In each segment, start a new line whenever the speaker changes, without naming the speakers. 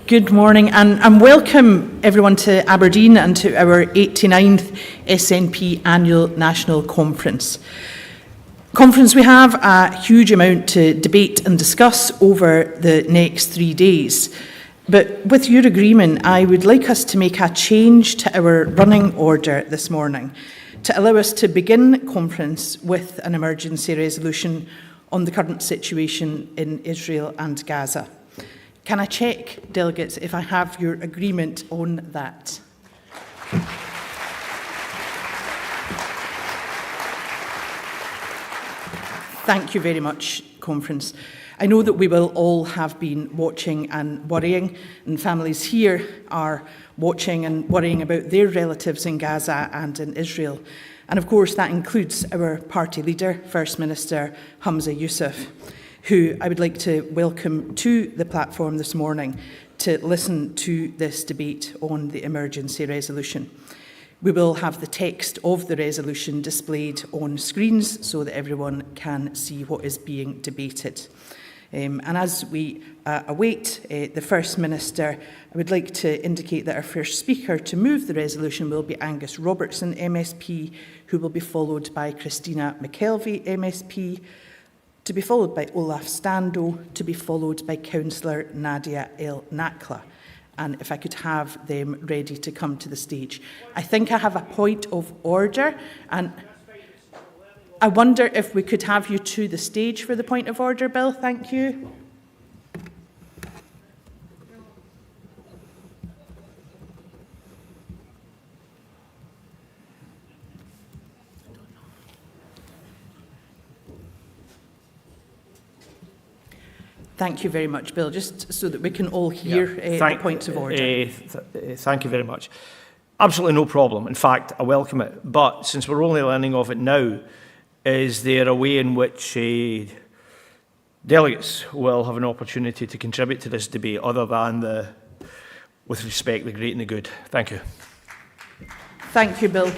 Good morning and welcome everyone to Aberdeen and to our 89th SNP Annual National Conference. We have a huge amount to debate and discuss over the next 3 days. But with your agreement, I would like us to make a change to our running order this morning to allow us to begin conference with an emergency resolution on the current situation in Israel and Gaza. Can I check, delegates, if I have your agreement on that? Thank you very much, Conference. I know that we will all have been watching and worrying, and families here are watching and worrying about their relatives in Gaza and in Israel. And of course, that includes our party leader, First Minister Humza Yousaf, who I would like to welcome to the platform this morning to listen to this debate on the emergency resolution. We will have the text of the resolution displayed on screens so that everyone can see what is being debated. And as we await the First Minister, I would like to indicate that our first speaker to move the resolution will be Angus Robertson, MSP, who will be followed by Christina McKelvey, MSP, to be followed by Olaf Stando, to be followed by Councillor Nadia El Nakla. And if I could have them ready to come to the stage. I think I have a point of order, and I wonder if we could have you to the stage for the point of order, Bill. Thank you. Thank you very much, Bill. Just so that we can all hear the points of order.
Thank you very much. Absolutely no problem. In fact, I welcome it. But since we're only learning of it now, is there a way in which delegates will have an opportunity to contribute to this debate other than with respect, the great and the good? Thank you.
Thank you, Bill.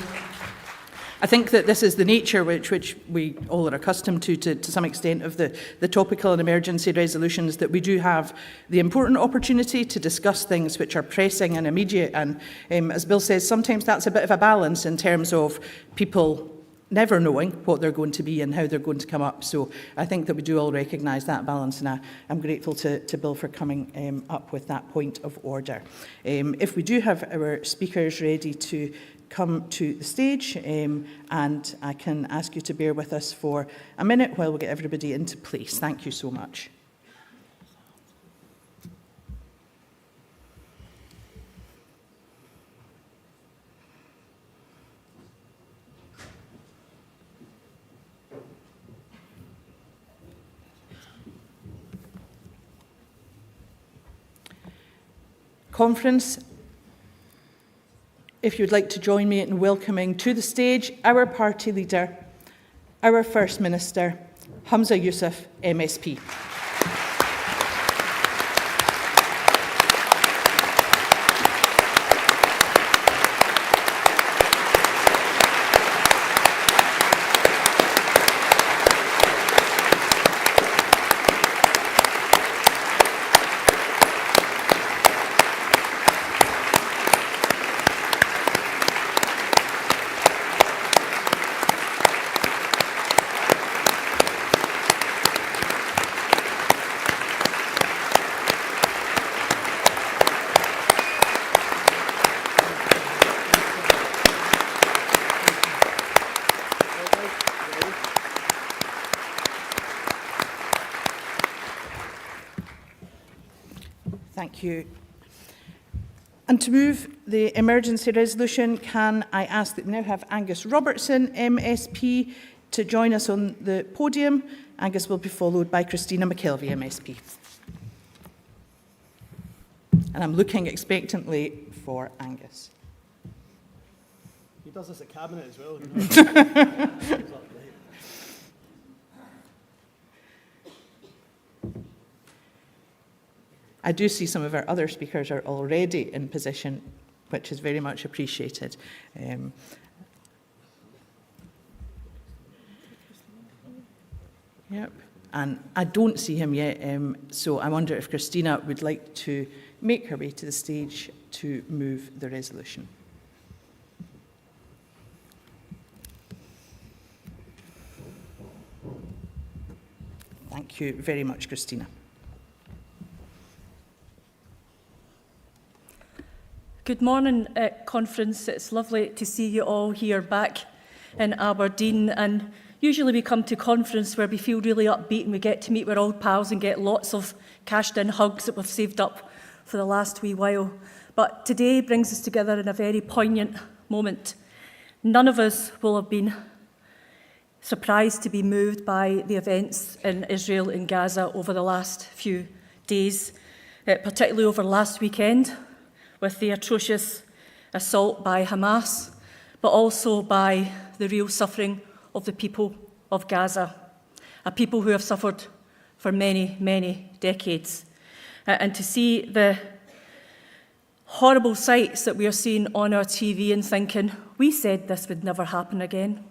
I think that this is the nature which we all are accustomed to some extent of the topical and emergency resolutions, that we do have the important opportunity to discuss things which are pressing and immediate. And as Bill says, sometimes that's a bit of a balance in terms of people never knowing what they're going to be and how they're going to come up. So I think that we do all recognise that balance, and I'm grateful to Bill for coming up with that point of order. If we do have our speakers ready to come to the stage, and I can ask you to bear with us for a minute while we get everybody into place. Thank you so much. Conference, if you'd like to join me in welcoming to the stage our party leader, our First Minister, Humza Yousaf, MSP. Thank you. And to move the emergency resolution, can I ask that we now have Angus Robertson, MSP, to join us on the podium. Angus will be followed by Christina McKelvey, MSP. And I'm looking expectantly for Angus.
He does this at Cabinet as well.
I do see some of our other speakers are already in position, which is very much appreciated. Yep. And I don't see him yet, so I wonder if Christina would like to make her way to the stage to move the resolution. Thank you very much, Christina.
Good morning, conference. It's lovely to see you all here back in Aberdeen. And usually we come to conference where we feel really upbeat and we get to meet with old pals and get lots of cashed-in hugs that we've saved up for the last wee while. But today brings us together in a very poignant moment. None of us will have been surprised to be moved by the events in Israel and Gaza over the last few days, particularly over last weekend with the atrocious assault by Hamas, but also by the real suffering of the people of Gaza, a people who have suffered for many, many decades. And to see the horrible sights that we are seeing on our TV and thinking, we said this would never happen again.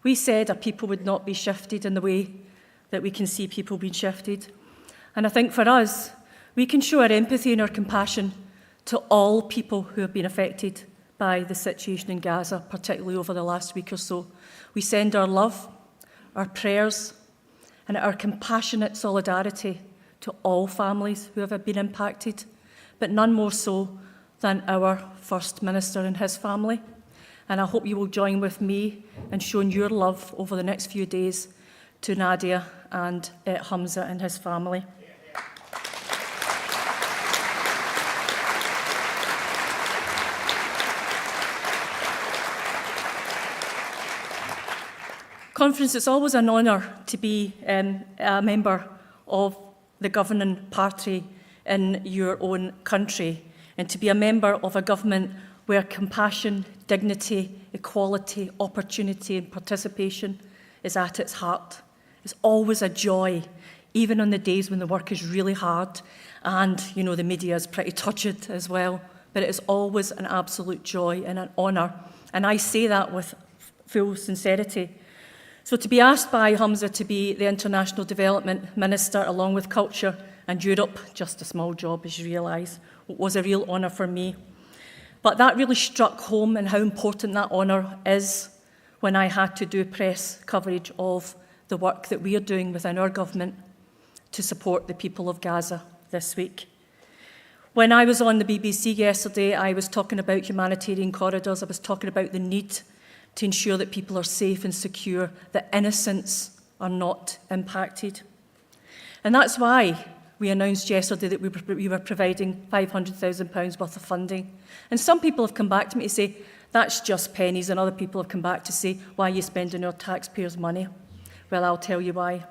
We said a people would not be shifted in the way that we can see people being shifted. And I think for us, we can show our empathy and our compassion to all people who have been affected by the situation in Gaza, particularly over the last week or so. We send our love, our prayers, and our compassionate solidarity to all families who have been impacted, but none more so than our First Minister and his family. And I hope you will join with me in showing your love over the next few days to Nadia and Hamza and his family. Conference, it's always an honour to be a member of the governing party in your own country and to be a member of a government where compassion, dignity, equality, opportunity and participation is at its heart. It's always a joy, even on the days when the work is really hard and, you know, the media is pretty turgid as well. But it is always an absolute joy and an honour. And I say that with full sincerity. So to be asked by Hamza to be the International Development Minister along with Culture and Europe, just a small job as you realise, was a real honour for me. But that really struck home and how important that honour is when I had to do press coverage of the work that we are doing within our government to support the people of Gaza this week. When I was on the BBC yesterday, I was talking about humanitarian corridors. I was talking about the need to ensure that people are safe and secure, that innocents are not impacted. And that's why we announced yesterday that we were providing £500,000 worth of funding. And some people have come back to me to say, that's just pennies, and other people have come back to say, why are you spending our taxpayers' money? Well, I'll tell you why.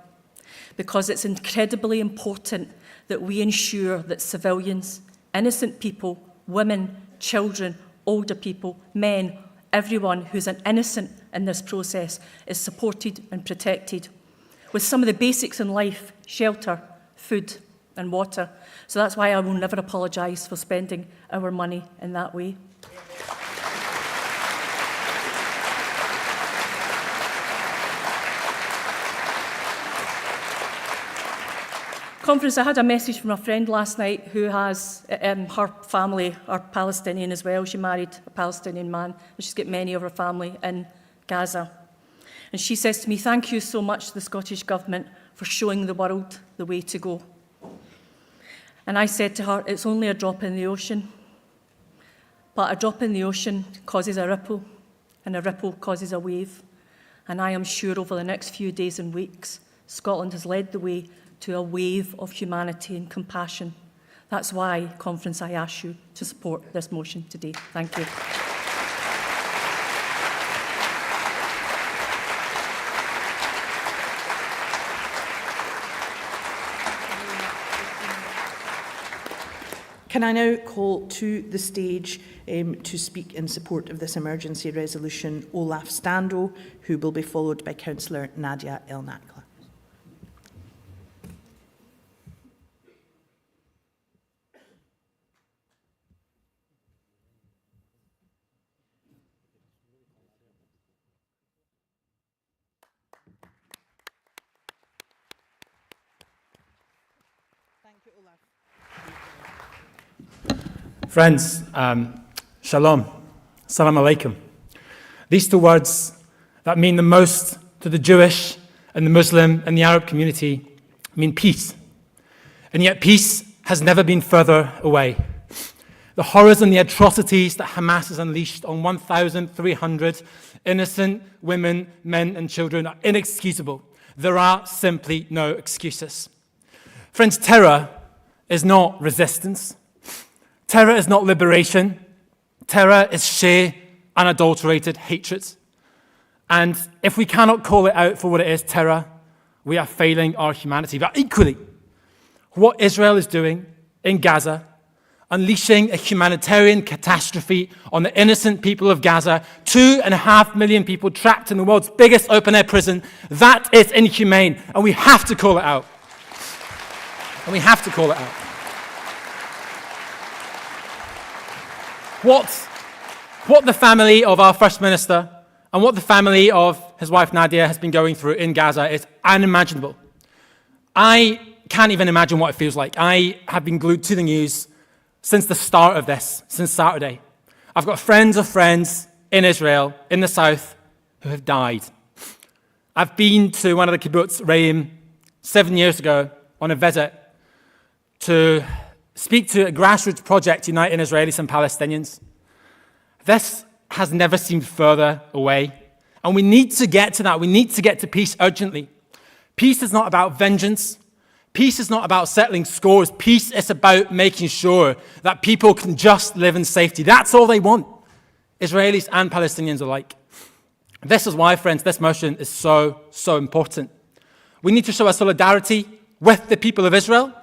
Because it's incredibly important that we ensure that civilians, innocent people, women, children, older people, men, everyone who's an innocent in this process is supported and protected with some of the basics in life, shelter, food and water. So that's why I will never apologise for spending our money in that way. Conference, I had a message from a friend last night who has, her family are Palestinian as well. She married a Palestinian man, and she's got many of her family in Gaza. And she says to me, thank you so much to the Scottish Government for showing the world the way to go. And I said to her, it's only a drop in the ocean. But a drop in the ocean causes a ripple, and a ripple causes a wave. And I am sure over the next few days and weeks, Scotland has led the way to a wave of humanity and compassion. That's why, Conference, I ask you to support this motion today. Thank you.
Can I now call to the stage to speak in support of this emergency resolution Olaf Stando, who will be followed by Councillor Nadia El Nakla. Thank you, Olaf.
Friends, shalom, salam alaikum. These two words that mean the most to the Jewish and the Muslim and the Arab community mean peace. And yet peace has never been further away. The horrors and the atrocities that Hamas has unleashed on 1,300 innocent women, men, and children are inexcusable. There are simply no excuses. Friends, terror is not resistance. Terror is not liberation. Terror is sheer, unadulterated hatred. And if we cannot call it out for what it is, terror, we are failing our humanity. But equally, what Israel is doing in Gaza, unleashing a humanitarian catastrophe on the innocent people of Gaza, 2.5 million people trapped in the world's biggest open-air prison, that is inhumane, and we have to call it out. And we have to call it out. What the family of our First Minister and what the family of his wife Nadia has been going through in Gaza is unimaginable. I can't even imagine what it feels like. I have been glued to the news since the start of this, since Saturday. I've got friends of friends in Israel, in the south, who have died. I've been to one of the kibbutz, Reim, 7 years ago on a visit to speak to a grassroots project uniting Israelis and Palestinians. This has never seemed further away. And we need to get to that. We need to get to peace urgently. Peace is not about vengeance. Peace is not about settling scores. Peace is about making sure that people can just live in safety. That's all they want, Israelis and Palestinians alike. This is why, friends, this motion is so, so important. We need to show our solidarity with the people of Israel,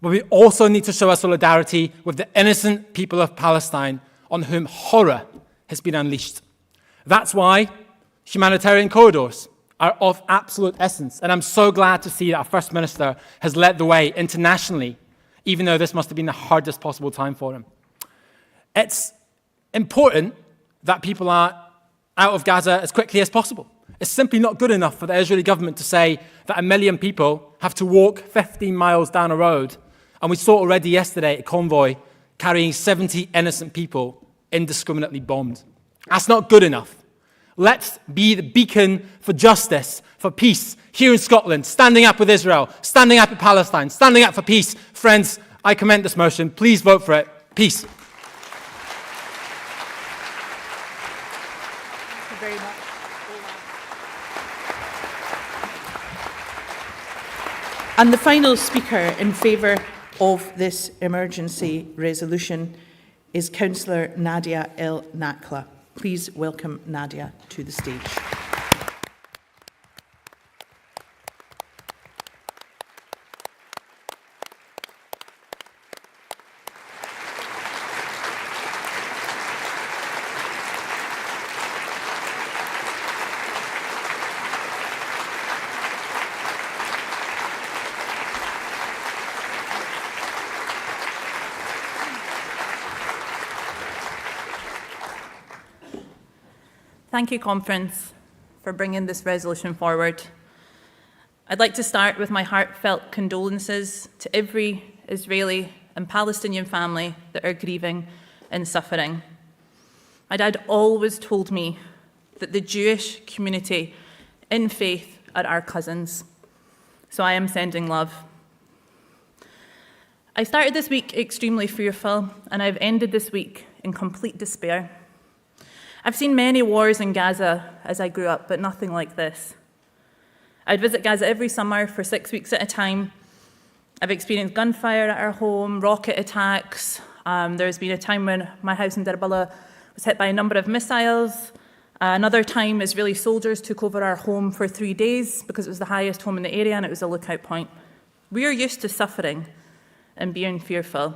but we also need to show our solidarity with the innocent people of Palestine on whom horror has been unleashed. That's why humanitarian corridors are of absolute essence. And I'm so glad to see that our First Minister has led the way internationally, even though this must have been the hardest possible time for him. It's important that people are out of Gaza as quickly as possible. It's simply not good enough for the Israeli government to say that 1 million people have to walk 15 miles down a road. And we saw already yesterday a convoy carrying 70 innocent people indiscriminately bombed. That's not good enough. Let's be the beacon for justice, for peace, here in Scotland, standing up with Israel, standing up with Palestine, standing up for peace. Friends, I commend this motion. Please vote for it. Peace.
Thank you very much. And the final speaker in favour of this emergency resolution is Councillor Nadia El Nakla. Please welcome Nadia to the stage.
Thank you, Conference, for bringing this resolution forward. I'd like to start with my heartfelt condolences to every Israeli and Palestinian family that are grieving and suffering. My dad always told me that the Jewish community in faith are our cousins, so I am sending love. I started this week extremely fearful, and I've ended this week in complete despair. I've seen many wars in Gaza as I grew up, but nothing like this. I'd visit Gaza every summer for 6 weeks at a time. I've experienced gunfire at our home, rocket attacks. There's been a time when my house in Dirbala was hit by a number of missiles. Another time Israeli soldiers took over our home for 3 days because it was the highest home in the area and it was a lookout point. We are used to suffering and being fearful.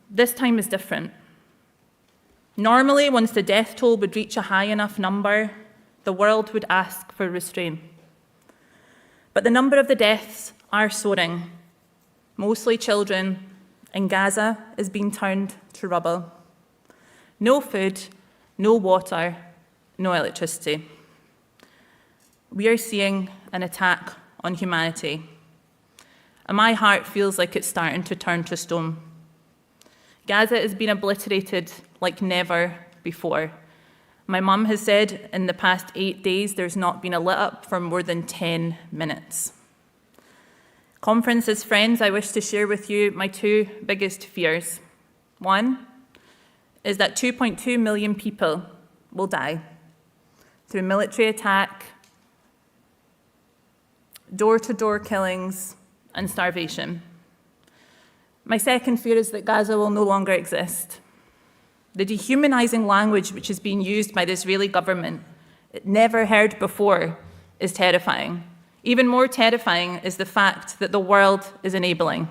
This time is different. Normally, once the death toll would reach a high enough number, the world would ask for restraint. But the number of the deaths are soaring. Mostly children in Gaza is being turned to rubble. No food, no water, no electricity. We are seeing an attack on humanity. And my heart feels like it's starting to turn to stone. Gaza has been obliterated like never before. My mum has said in the past 8 days there's not been a lit up for more than 10 minutes. Conference, as friends, I wish to share with you my two biggest fears. One is that 2.2 million people will die through military attack, door-to-door killings, and starvation. My second fear is that Gaza will no longer exist. The dehumanizing language which is being used by the Israeli government, never heard before, is terrifying. Even more terrifying is the fact that the world is enabling.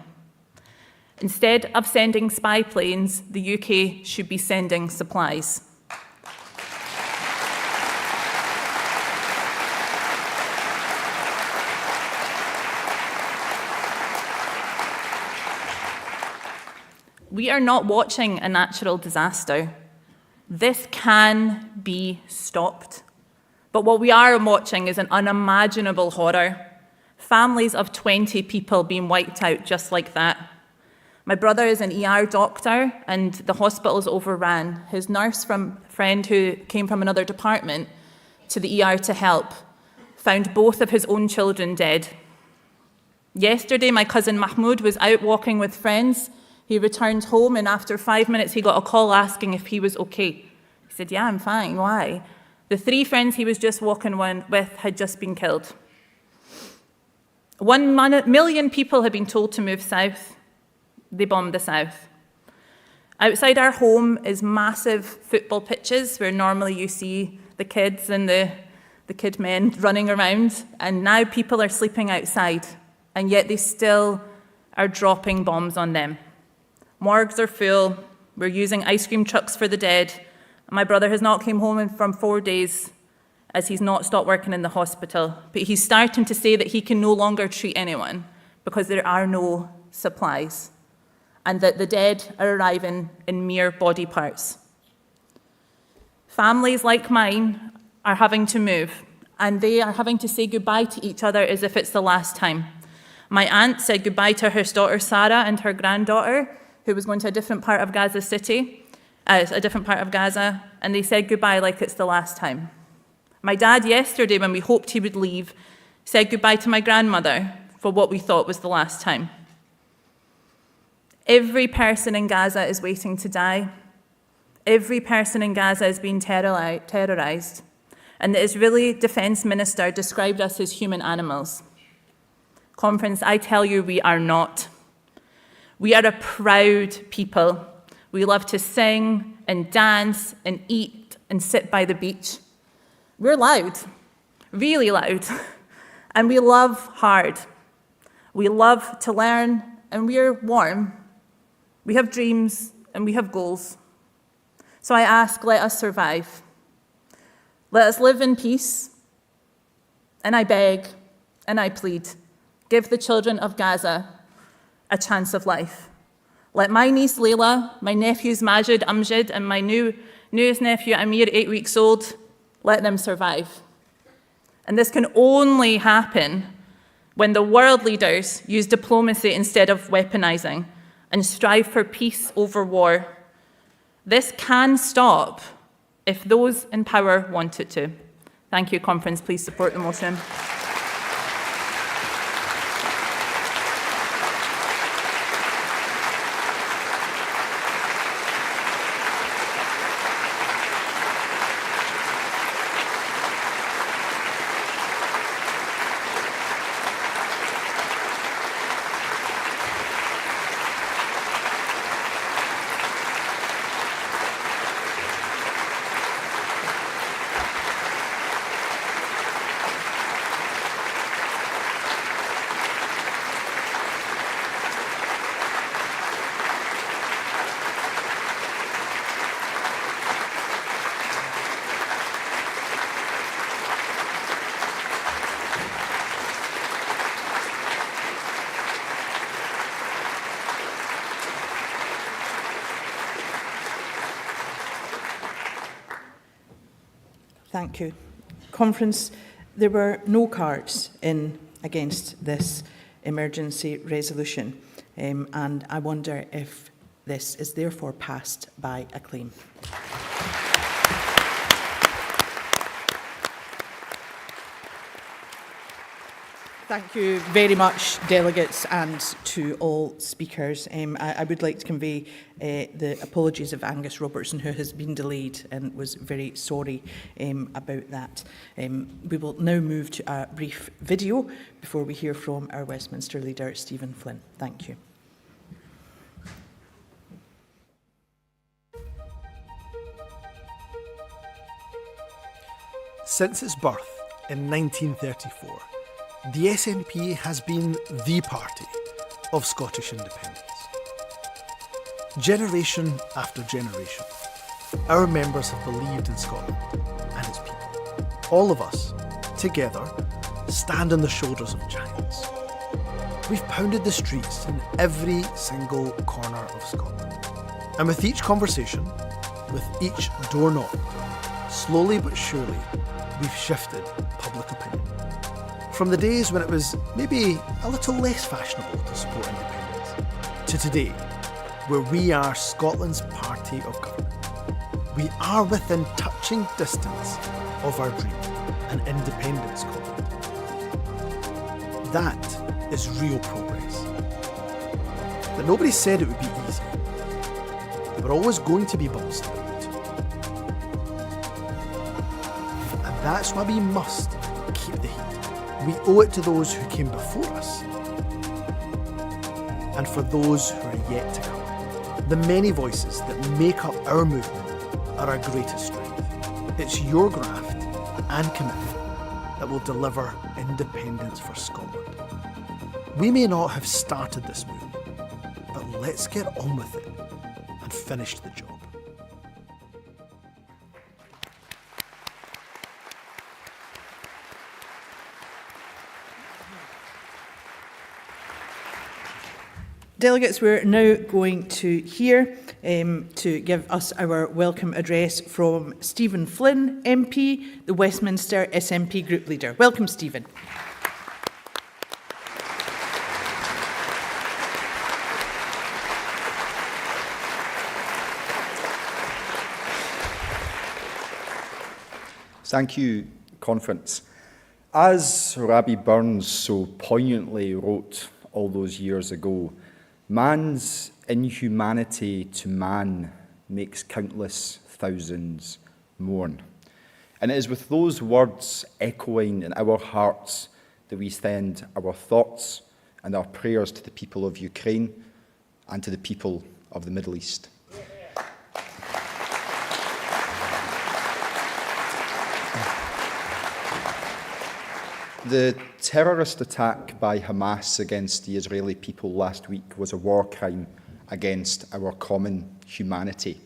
Instead of sending spy planes, the UK should be sending supplies. We are not watching a natural disaster. This can be stopped. But what we are watching is an unimaginable horror. Families of 20 people being wiped out just like that. My brother is an ER doctor and the hospital is overran. His nurse friend who came from another department to the ER to help found both of his own children dead. Yesterday, my cousin Mahmoud was out walking with friends. He returned home and after 5 minutes he got a call asking if he was okay. He said, yeah, I'm fine, why? The 3 friends he was just walking with had just been killed. 1 million people have been told to move south. They bombed the south. Outside our home is massive football pitches where normally you see the kids and the kid men running around, and now people are sleeping outside, and yet they still are dropping bombs on them. Morgues are full. We're using ice cream trucks for the dead. My brother has not came home from 4 days as he's not stopped working in the hospital. But he's starting to say that he can no longer treat anyone because there are no supplies and that the dead are arriving in mere body parts. Families like mine are having to move and they are having to say goodbye to each other as if it's the last time. My aunt said goodbye to her daughter Sarah and her granddaughter who was going to a different part of Gaza City, and they said goodbye like it's the last time. My dad yesterday, when we hoped he would leave, said goodbye to my grandmother for what we thought was the last time. Every person in Gaza is waiting to die. Every person in Gaza is being terrorized. And the Israeli Defense Minister described us as human animals. Conference, I tell you, we are not. We are a proud people. We love to sing and dance and eat and sit by the beach. We're loud, really loud, and we love hard. We love to learn and we're warm. We have dreams and we have goals. So I ask, let us survive. Let us live in peace. And I beg and I plead, give the children of Gaza a chance of life. Let my niece Layla, my nephews Majid, Amjad, and my newest nephew Amir, 8 weeks old, let them survive. And this can only happen when the world leaders use diplomacy instead of weaponizing and strive for peace over war. This can stop if those in power want it to. Thank you, Conference. Please support the motion.
Thank you. Conference, there were no cards in against this emergency resolution, and I wonder if This is therefore passed by acclaim. Thank you very much, delegates, and to all speakers. I would like to convey the apologies of Angus Robertson, who has been delayed and was very sorry about that. We will now move to a brief video before we hear from our Westminster leader, Stephen Flynn. Thank you.
Since its birth in 1934, the SNP has been the party of Scottish independence. Generation after generation, our members have believed in Scotland and its people. All of us, together, stand on the shoulders of giants. We've pounded the streets in every single corner of Scotland. And with each conversation, with each door knocked, slowly but surely, we've shifted public opinion. From the days when it was maybe a little less fashionable to support independence, to today, where we are Scotland's party of government. We are within touching distance of our dream, an independent Scotland. That is real progress. But nobody said it would be easy. There were always going to be bumps in the road. And that's why we must keep the heat. We owe it to those who came before us and for those who are yet to come. The many voices that make up our movement are our greatest strength. It's your graft and commitment that will deliver independence for Scotland. We may not have started this movement, but let's get on with it and finish the job.
Delegates, we're now going to hear to give us our welcome address from Stephen Flynn, MP, the Westminster SNP Group Leader. Welcome, Stephen.
Thank you, Conference. As Rabbie Burns so poignantly wrote all those years ago, man's inhumanity to man makes countless thousands mourn. And it is with those words echoing in our hearts that we send our thoughts and our prayers to the people of Ukraine and to the people of the Middle East. The terrorist attack by Hamas against the Israeli people last week was a war crime against our common humanity.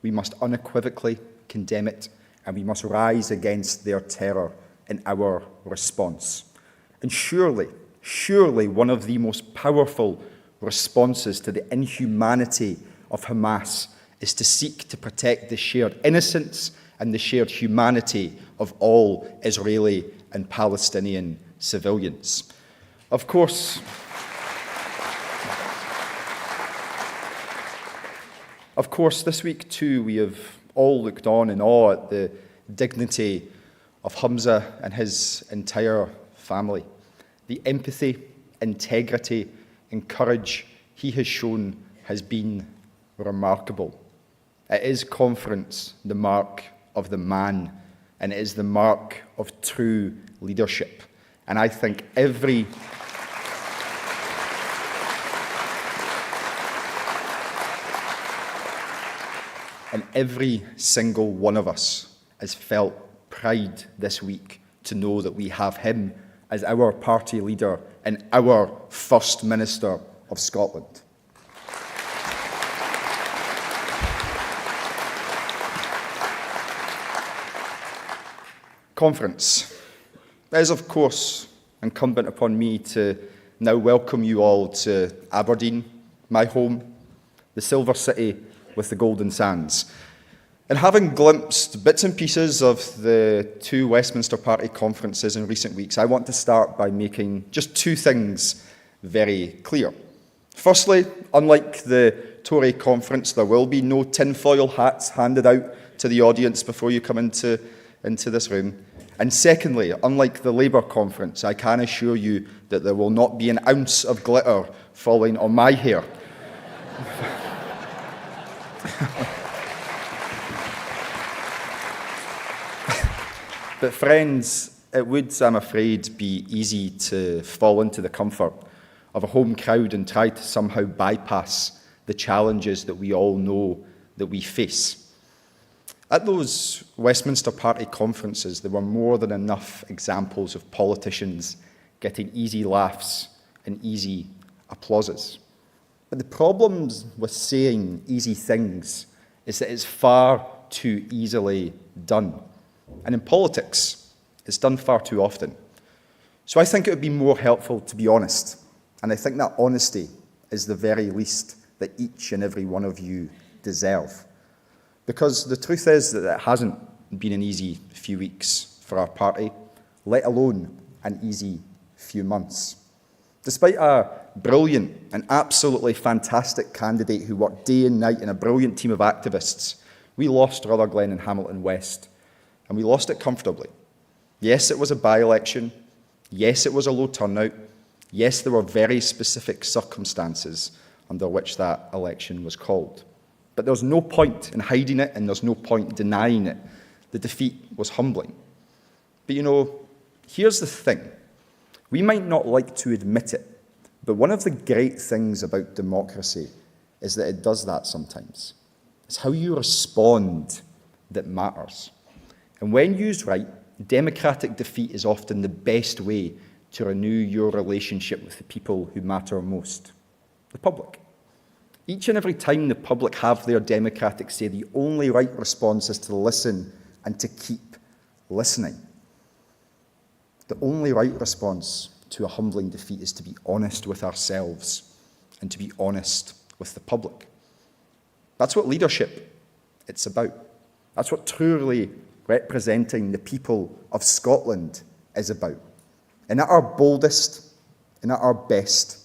We must unequivocally condemn it, and we must rise against their terror in our response. And surely one of the most powerful responses to the inhumanity of Hamas is to seek to protect the shared innocence and the shared humanity of all Israeli and Palestinian civilians. Of course, this week too, we have all looked on in awe at the dignity of Hamza and his entire family. The empathy, integrity, and courage he has shown has been remarkable. It is, Conference, the mark of the man, and it is the mark of true leadership. And I think every single one of us has felt pride this week to know that we have him as our party leader and our First Minister of Scotland. Conference. It is, of course, incumbent upon me to now welcome you all to Aberdeen, my home, the Silver City with the Golden Sands. And having glimpsed bits and pieces of the two Westminster Party conferences in recent weeks, I want to start by making just two things very clear. Firstly, unlike the Tory conference, there will be no tinfoil hats handed out to the audience before you come into this room. And secondly, unlike the Labour conference, I can assure you that there will not be an ounce of glitter falling on my hair. But friends, it would, I'm afraid, be easy to fall into the comfort of a home crowd and try to somehow bypass the challenges that we all know that we face. At those Westminster Party conferences, there were more than enough examples of politicians getting easy laughs and easy applauses. But the problems with saying easy things is that it's far too easily done. And in politics, it's done far too often. So I think it would be more helpful to be honest. And I think that honesty is the very least that each and every one of you deserve. Because the truth is that it hasn't been an easy few weeks for our party, let alone an easy few months. Despite a brilliant and absolutely fantastic candidate who worked day and night and a brilliant team of activists, we lost Rutherglen and Hamilton West. And we lost it comfortably. Yes, it was a by-election. Yes, it was a low turnout. Yes, there were very specific circumstances under which that election was called. But there's no point in hiding it, and there's no point denying it. The defeat was humbling. But you know, here's the thing. We might not like to admit it, but one of the great things about democracy is that it does that sometimes. It's how you respond that matters. And when used right, democratic defeat is often the best way to renew your relationship with the people who matter most, the public. Each and every time the public have their democratic say, the only right response is to listen and to keep listening. The only right response to a humbling defeat is to be honest with ourselves and to be honest with the public. That's what leadership it's about. That's what truly representing the people of Scotland is about. And at our boldest and at our best,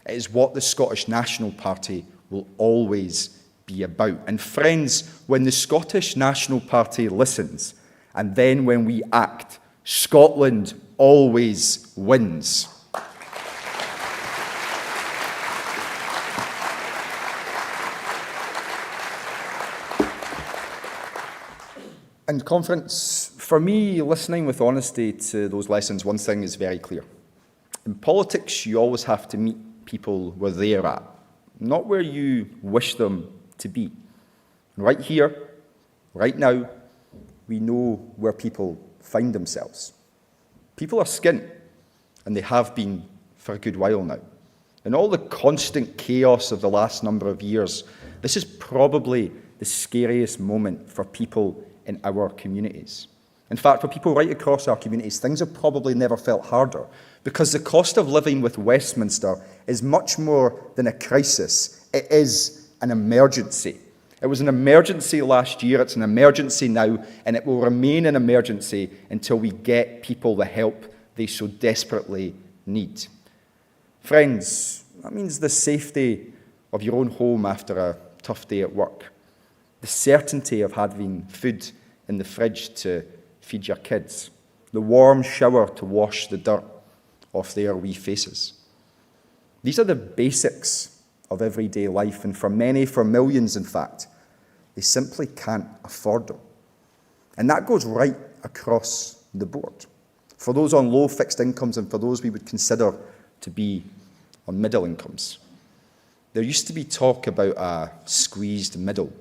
it is what the Scottish National Party will always be about. And friends, when the Scottish National Party listens, and then when we act, Scotland always wins. And conference, for me, listening with honesty to those lessons, one thing is very clear. In politics, you always have to meet people where they're at, not where you wish them to be. And right here, right now, we know where people find themselves. People are skint, and they have been for a good while now. In all the constant chaos of the last number of years, this is probably the scariest moment for people in our communities. In fact, for people right across our communities, things have probably never felt harder because the cost of living with Westminster is much more than a crisis. It is an emergency. It was an emergency last year, it's an emergency now, and it will remain an emergency until we get people the help they so desperately need. Friends, that means the safety of your own home after a tough day at work, the certainty of having food in the fridge to feed your kids, the warm shower to wash the dirt off their wee faces. These are the basics of everyday life, and for many, for millions in fact, they simply can't afford them. And that goes right across the board. For those on low fixed incomes and for those we would consider to be on middle incomes. There used to be talk about a squeezed middle.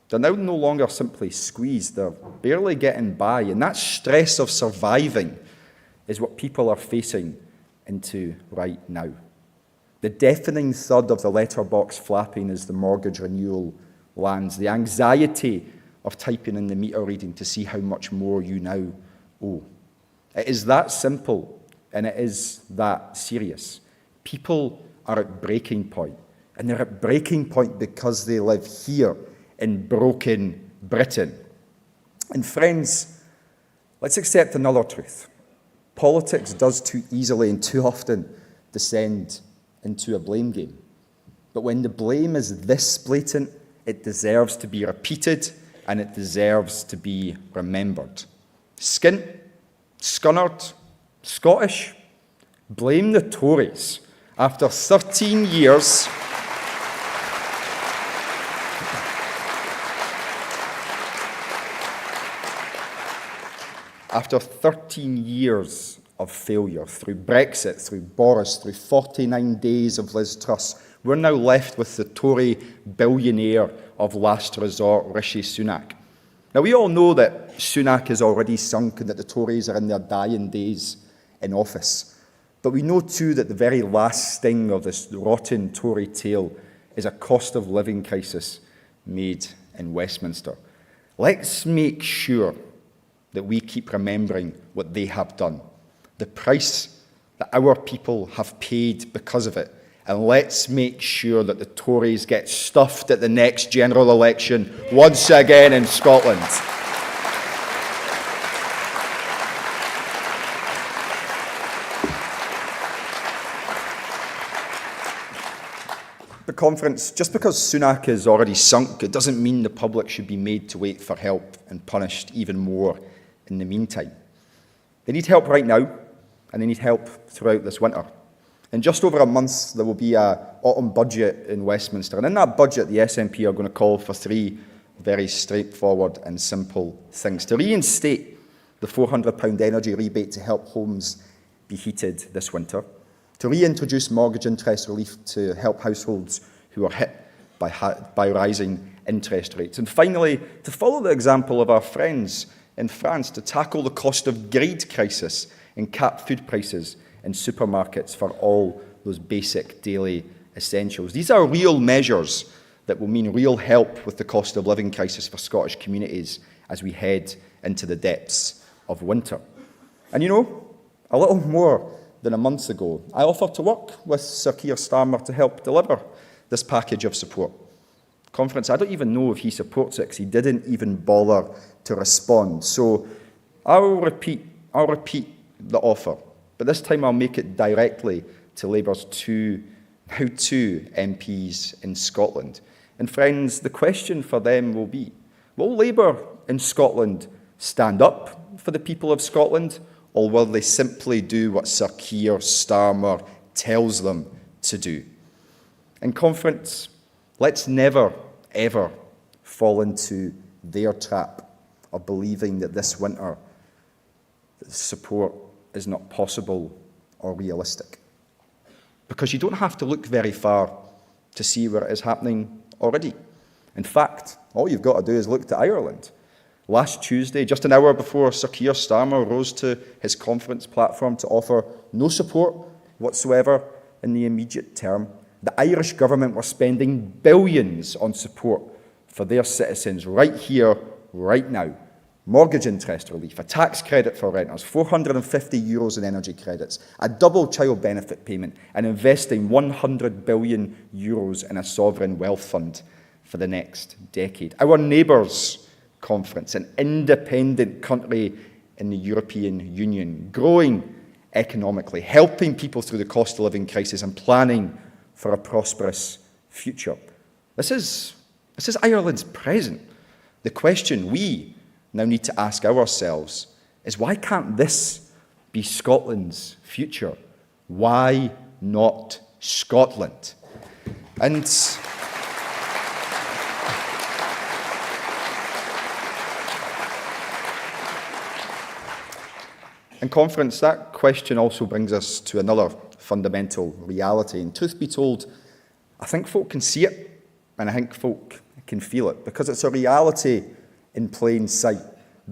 They're now no longer simply squeezed, they're barely getting by, and that stress of surviving is what people are facing into right now. The deafening thud of the letterbox flapping as the mortgage renewal lands, the anxiety of typing in the meter reading to see how much more you now owe. It is that simple, and it is that serious. People are at breaking point, and they're at breaking point because they live here in broken Britain. And friends, let's accept another truth. Politics does too easily and too often descend into a blame game. But when the blame is this blatant, it deserves to be repeated and it deserves to be remembered. Skint, Scunnered, Scottish, blame the Tories. After 13 years, of failure, through Brexit, through Boris, through 49 days of Liz Truss, we're now left with the Tory billionaire of last resort, Rishi Sunak. Now, we all know that Sunak is already sunk and that the Tories are in their dying days in office. But we know too that the very last sting of this rotten Tory tale is a cost of living crisis made in Westminster. Let's make sure that we keep remembering what they have done, the price that our people have paid because of it. And let's make sure that the Tories get stuffed at the next general election once again in Scotland. The conference, just because Sunak is already sunk, it doesn't mean the public should be made to wait for help and punished even more in the meantime. They need help right now, and they need help throughout this winter. In just over a month, there will be an autumn budget in Westminster, and in that budget, the SNP are going to call for three very straightforward and simple things. To reinstate the £400 energy rebate to help homes be heated this winter, to reintroduce mortgage interest relief to help households who are hit by rising interest rates, and finally, to follow the example of our friends in France, to tackle the cost of greed crisis and cap food prices in supermarkets for all those basic daily essentials. These are real measures that will mean real help with the cost of living crisis for Scottish communities as we head into the depths of winter. And you know, a little more than a month ago, I offered to work with Sir Keir Starmer to help deliver this package of support. Conference, I don't even know if he supports it because he didn't even bother to respond. So I'll repeat the offer, but this time I'll make it directly to Labour's two MPs in Scotland. And friends, the question for them will be, will Labour in Scotland stand up for the people of Scotland, or will they simply do what Sir Keir Starmer tells them to do? In conference, let's never, ever fall into their trap of believing that this winter support is not possible or realistic. Because you don't have to look very far to see where it is happening already. In fact, all you've got to do is look to Ireland. Last Tuesday, just an hour before Sir Keir Starmer rose to his conference platform to offer no support whatsoever in the immediate term, the Irish government were spending billions on support for their citizens right here, right now. Mortgage interest relief, a tax credit for renters, €450 in energy credits, a double child benefit payment, and investing €100 billion in a sovereign wealth fund for the next decade. Our neighbours conference, an independent country in the European Union, growing economically, helping people through the cost of living crisis and planning for a prosperous future. This is Ireland's present. The question we now need to ask ourselves is, why can't this be Scotland's future? Why not Scotland? And in conference, that question also brings us to another fundamental reality. And truth be told, I think folk can see it, and I think folk can feel it, because it's a reality in plain sight.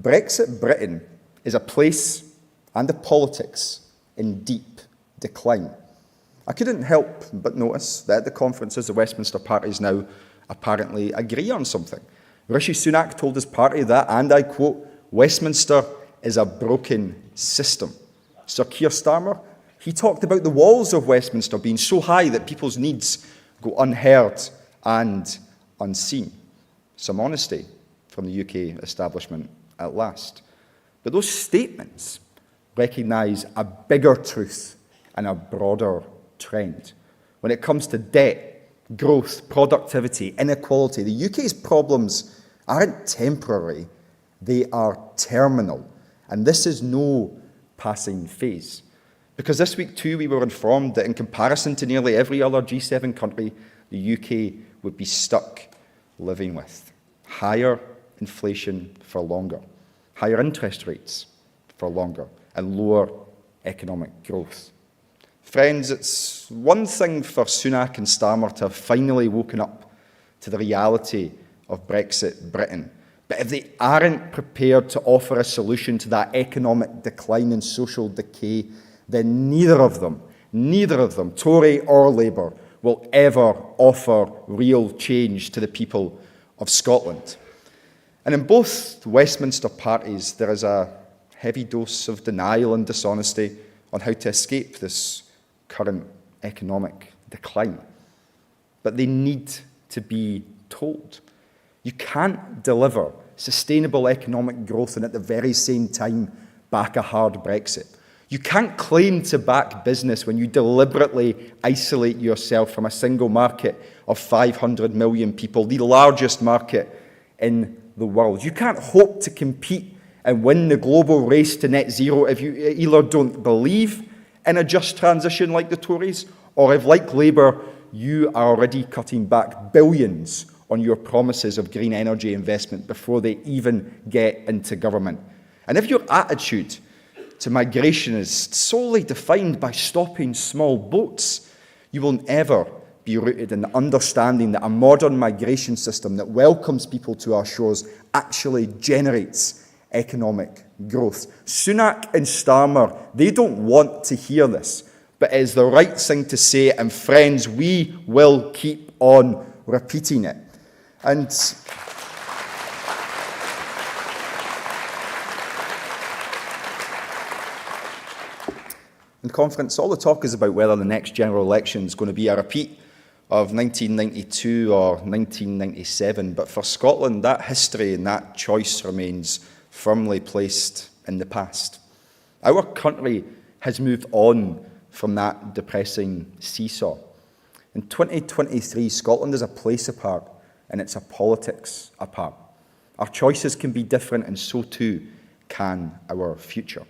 Brexit Britain is a place and a politics in deep decline. I couldn't help but notice that at the conferences, the Westminster parties now apparently agree on something. Rishi Sunak told his party that, and I quote, "Westminster is a broken system." Sir Keir Starmer, he talked about the walls of Westminster being so high that people's needs go unheard and unseen. Some honesty from the UK establishment at last. But those statements recognise a bigger truth and a broader trend. When it comes to debt growth, productivity, inequality. The UK's problems aren't temporary, they are terminal. And this is no passing phase. Because this week too we were informed that in comparison to nearly every other G7 country, the UK would be stuck living with higher inflation for longer, higher interest rates for longer, and lower economic growth. Friends, it's one thing for Sunak and Starmer to have finally woken up to the reality of Brexit Britain. But if they aren't prepared to offer a solution to that economic decline and social decay, then neither of them, Tory or Labour, will ever offer real change to the people of Scotland. And in both Westminster parties, there is a heavy dose of denial and dishonesty on how to escape this current economic decline. But they need to be told. You can't deliver sustainable economic growth and at the very same time back a hard Brexit. You can't claim to back business when you deliberately isolate yourself from a single market of 500 million people, the largest market in the world. You can't hope to compete and win the global race to net zero if you either don't believe in a just transition like the Tories, or if, like Labour, you are already cutting back billions on your promises of green energy investment before they even get into government. And if your attitude to migration is solely defined by stopping small boats, you will never be rooted in the understanding that a modern migration system that welcomes people to our shores actually generates economic growth. Sunak and Starmer, they don't want to hear this, but it is the right thing to say, and friends, we will keep on repeating it. And in conference, all the talk is about whether the next general election is going to be a repeat of 1992 or 1997. But for Scotland, that history and that choice remains firmly placed in the past. Our country has moved on from that depressing seesaw. In 2023, Scotland is a place apart, and it's a politics apart. Our choices can be different, and so too can our future.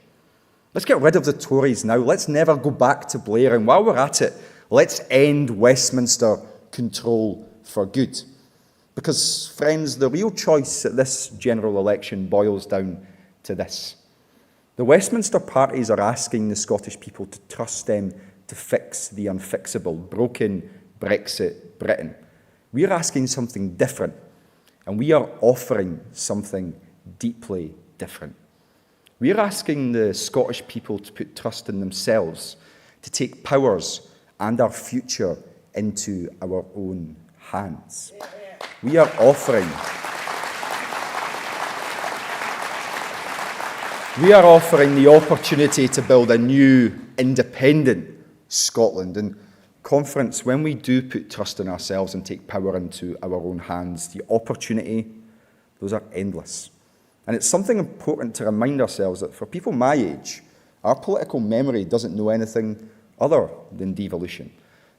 Let's get rid of the Tories now. Let's never go back to Blair. And while we're at it, let's end Westminster control for good. Because, friends, the real choice at this general election boils down to this. The Westminster parties are asking the Scottish people to trust them to fix the unfixable, broken Brexit Britain. We are asking something different, and we are offering something deeply different. We are asking the Scottish people to put trust in themselves, to take powers and our future into our own hands. We are offering the opportunity to build a new, independent Scotland. And conference, when we do put trust in ourselves and take power into our own hands, the opportunity, those are endless. And it's something important to remind ourselves that for people my age, our political memory doesn't know anything other than devolution.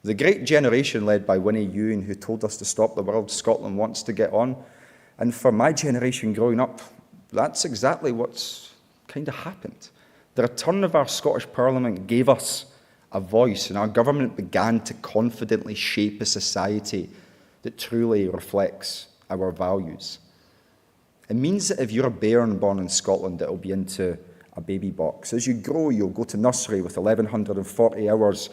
The great generation led by Winnie Ewan, who told us to stop the world, Scotland wants to get on. And for my generation growing up, that's exactly what's kind of happened. The return of our Scottish Parliament gave us a voice, and our government began to confidently shape a society that truly reflects our values. It means that if you're a bairn born in Scotland, it'll be into a baby box. As you grow, you'll go to nursery with 1,140 hours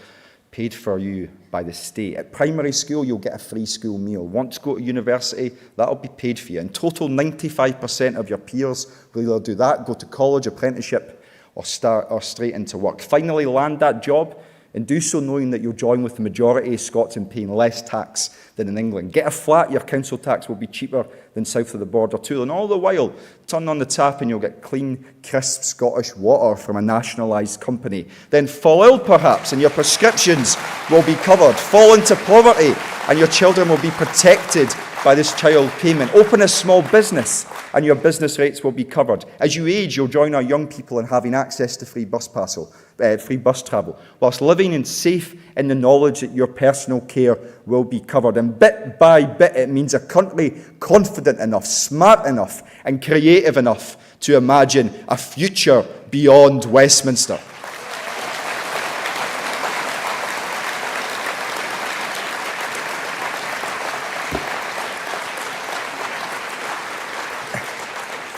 paid for you by the state. At primary school, you'll get a free school meal. Want to go to university, that'll be paid for you. In total, 95% of your peers will either do that, go to college, apprenticeship, or straight into work. Finally, land that job, and do so knowing that you'll join with the majority of Scots in paying less tax than in England. Get a flat, your council tax will be cheaper than south of the border too. And all the while, turn on the tap and you'll get clean, crisp Scottish water from a nationalised company. Then fall ill perhaps and your prescriptions will be covered. Fall into poverty and your children will be protected by this child payment. Open a small business and your business rates will be covered. As you age, you'll join our young people in having access to free bus travel, whilst living in safe in the knowledge that your personal care will be covered. And bit by bit, it means a country confident enough, smart enough, and creative enough to imagine a future beyond Westminster.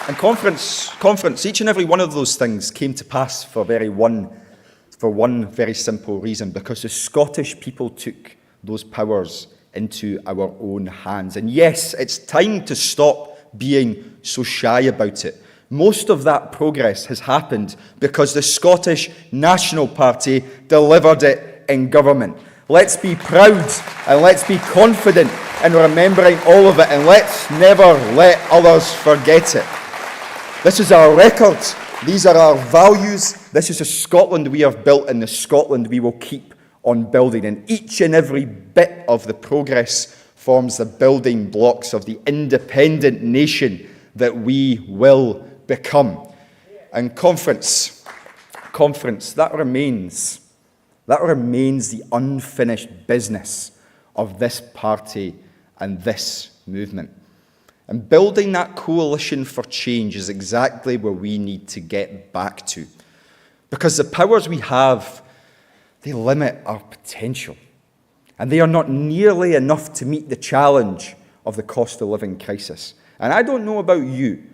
And conference, each and every one of those things came to pass for one very simple reason, because the Scottish people took those powers into our own hands. And yes, it's time to stop being so shy about it. Most of that progress has happened because the Scottish National Party delivered it in government. Let's be proud and let's be confident in remembering all of it, and let's never let others forget it. This is our record. These are our values. This is the Scotland we have built and the Scotland we will keep on building. And each and every bit of the progress forms the building blocks of the independent nation that we will become. And conference, that remains the unfinished business of this party and this movement. And building that coalition for change is exactly where we need to get back to. Because the powers we have, they limit our potential. And they are not nearly enough to meet the challenge of the cost of living crisis. And I don't know about you,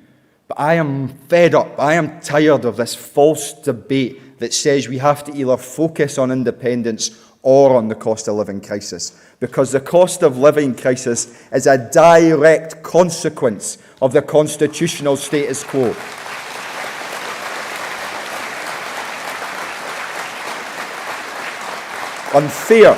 but I am fed up, I am tired of this false debate that says we have to either focus on independence or on the cost of living crisis. Because the cost of living crisis is a direct consequence of the constitutional status quo. Unfair,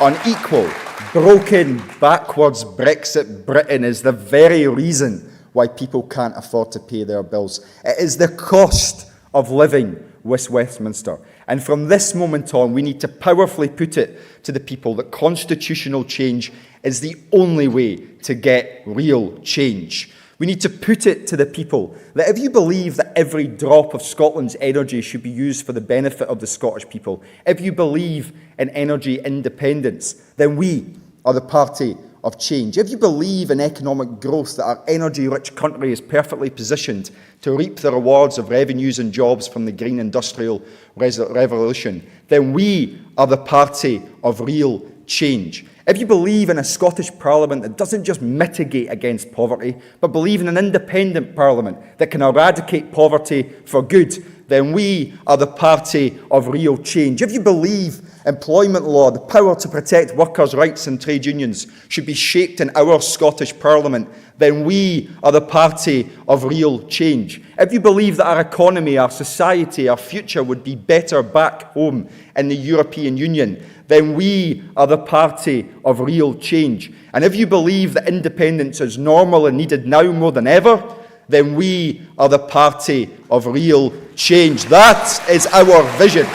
unequal, broken, backwards Brexit Britain is the very reason why people can't afford to pay their bills. It is the cost of living with Westminster. And from this moment on, we need to powerfully put it to the people that constitutional change is the only way to get real change. We need to put it to the people that if you believe that every drop of Scotland's energy should be used for the benefit of the Scottish people, if you believe in energy independence, then we are the party of change. If you believe in economic growth, that our energy-rich country is perfectly positioned to reap the rewards of revenues and jobs from the green industrial revolution, then we are the party of real change. If you believe in a Scottish Parliament that doesn't just mitigate against poverty, but believe in an independent Parliament that can eradicate poverty for good, then we are the party of real change. If you believe employment law, the power to protect workers' rights and trade unions, should be shaped in our Scottish Parliament, then we are the party of real change. If you believe that our economy, our society, our future would be better back home in the European Union, then we are the party of real change. And if you believe that independence is normal and needed now more than ever, then we are the party of real change. That is our vision.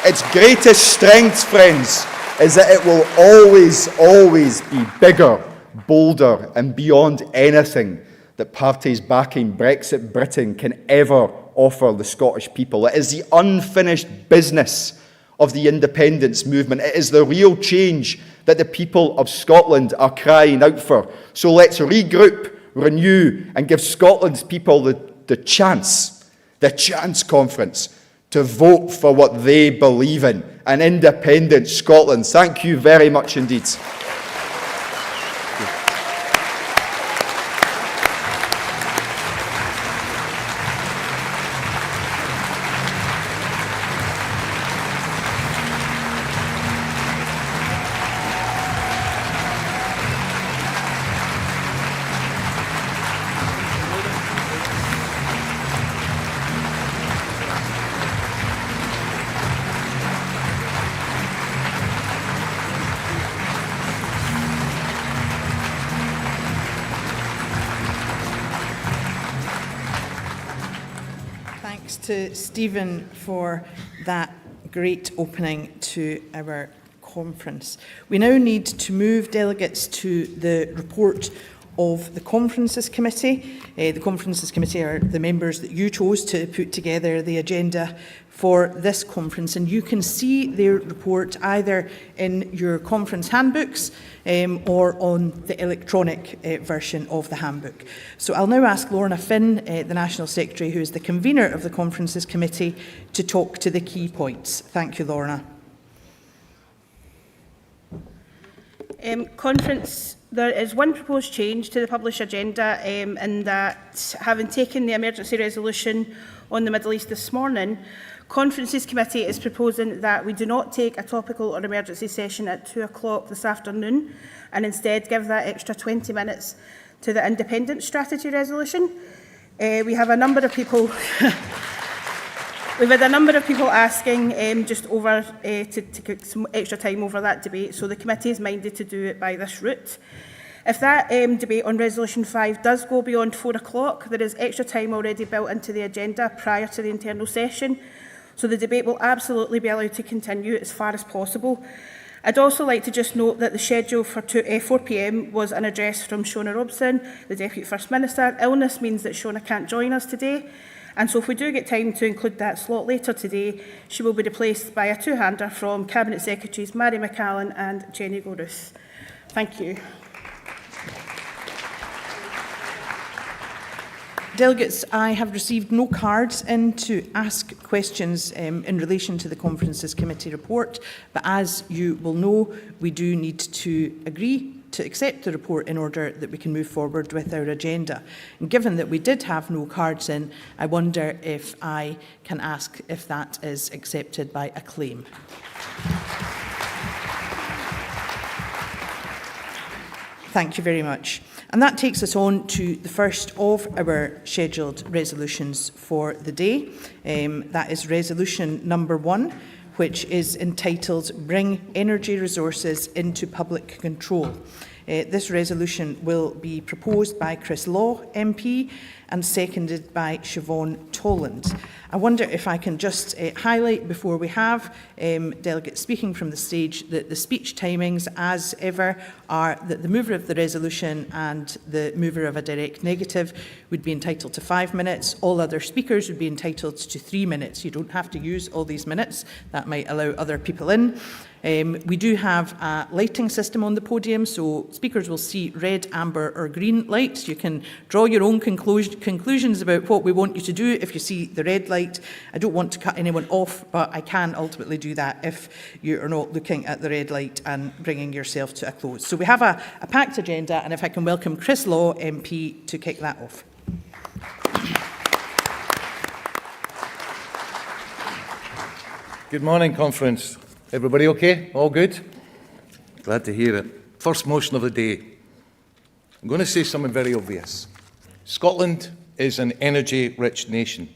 Its greatest strength, friends, is that it will always be bigger, bolder, and beyond anything that parties backing Brexit Britain can ever offer the Scottish people. It is the unfinished business of the independence movement. It is the real change that the people of Scotland are crying out for. So let's regroup, renew, and give Scotland's people the chance conference, to vote for what they believe in, an independent Scotland. Thank you very much indeed.
Thanks to Stephen for that great opening to our Conference. We now need to move delegates to the report of the Conferences Committee. The Conferences Committee are the members that you chose to put together the agenda for this conference, and you can see their report either in your conference handbooks or on the electronic version of the handbook. So I'll now ask Lorna Finn, the National Secretary, who is the convener of the Conferences Committee, to talk to the key points. Thank you, Lorna.
Conference, there is one proposed change to the published agenda in that, having taken the emergency resolution on the Middle East this morning, Conferences Committee is proposing that we do not take a topical or emergency session at 2 o'clock this afternoon and instead give that extra 20 minutes to the independent strategy resolution. We have a number of people We've had a number of people asking just over to get some extra time over that debate, so the committee is minded to do it by this route. If that debate on Resolution 5 does go beyond 4 o'clock, there is extra time already built into the agenda prior to the internal session, so the debate will absolutely be allowed to continue as far as possible. I'd also like to just note that the schedule for 4 p.m. was an address from Shona Robson, the Deputy First Minister. Illness means that Shona can't join us today, and so if we do get time to include that slot later today, she will be replaced by a two-hander from Cabinet Secretaries Mary McCallan and Jenny Goruth. Thank you.
Delegates, I have received no cards in to ask questions in relation to the Conferences Committee report, but as you will know, we do need to agree to accept the report in order that we can move forward with our agenda. And given that we did have no cards in, I wonder if I can ask if that is accepted by acclaim. Thank you very much. And that takes us on to the first of our scheduled resolutions for the day. That is resolution number 1, which is entitled Bring Energy Resources into Public Control. This resolution will be proposed by Chris Law MP and seconded by Siobhan Tolland. I wonder if I can just highlight before we have delegates speaking from the stage that the speech timings, as ever, are that the mover of the resolution and the mover of a direct negative would be entitled to 5 minutes. All other speakers would be entitled to 3 minutes. You don't have to use all these minutes. That might allow other people in. We do have a lighting system on the podium, so speakers will see red, amber or green lights. You can draw your own conclusions about what we want you to do if you see the red light. I don't want to cut anyone off, but I can ultimately do that if you are not looking at the red light and bringing yourself to a close. So we have a packed agenda, and if I can welcome Chris Law MP to kick that off.
Good morning, Conference. Everybody okay? All good? Glad to hear it. First motion of the day. I'm going to say something very obvious. Scotland is an energy-rich nation,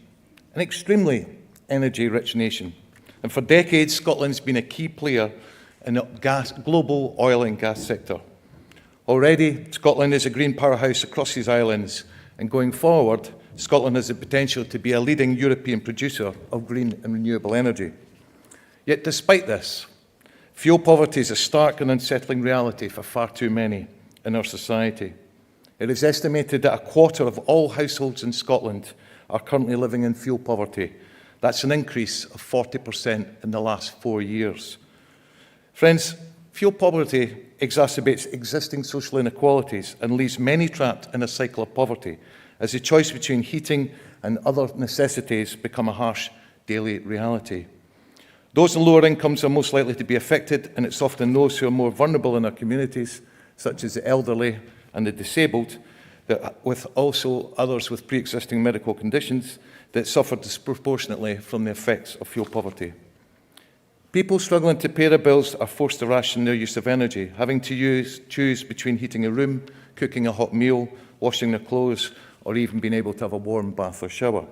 an extremely energy-rich nation. And for decades, Scotland's been a key player in the global oil and gas sector. Already, Scotland is a green powerhouse across these islands, and going forward, Scotland has the potential to be a leading European producer of green and renewable energy. Yet despite this, fuel poverty is a stark and unsettling reality for far too many in our society. It is estimated that a quarter of all households in Scotland are currently living in fuel poverty. That's an increase of 40% in the last 4 years. Friends, fuel poverty exacerbates existing social inequalities and leaves many trapped in a cycle of poverty, as the choice between heating and other necessities become a harsh daily reality. Those in lower incomes are most likely to be affected, and it's often those who are more vulnerable in our communities, such as the elderly and the disabled, with also others with pre-existing medical conditions, that suffer disproportionately from the effects of fuel poverty. People struggling to pay their bills are forced to ration their use of energy, having to choose between heating a room, cooking a hot meal, washing their clothes, or even being able to have a warm bath or shower.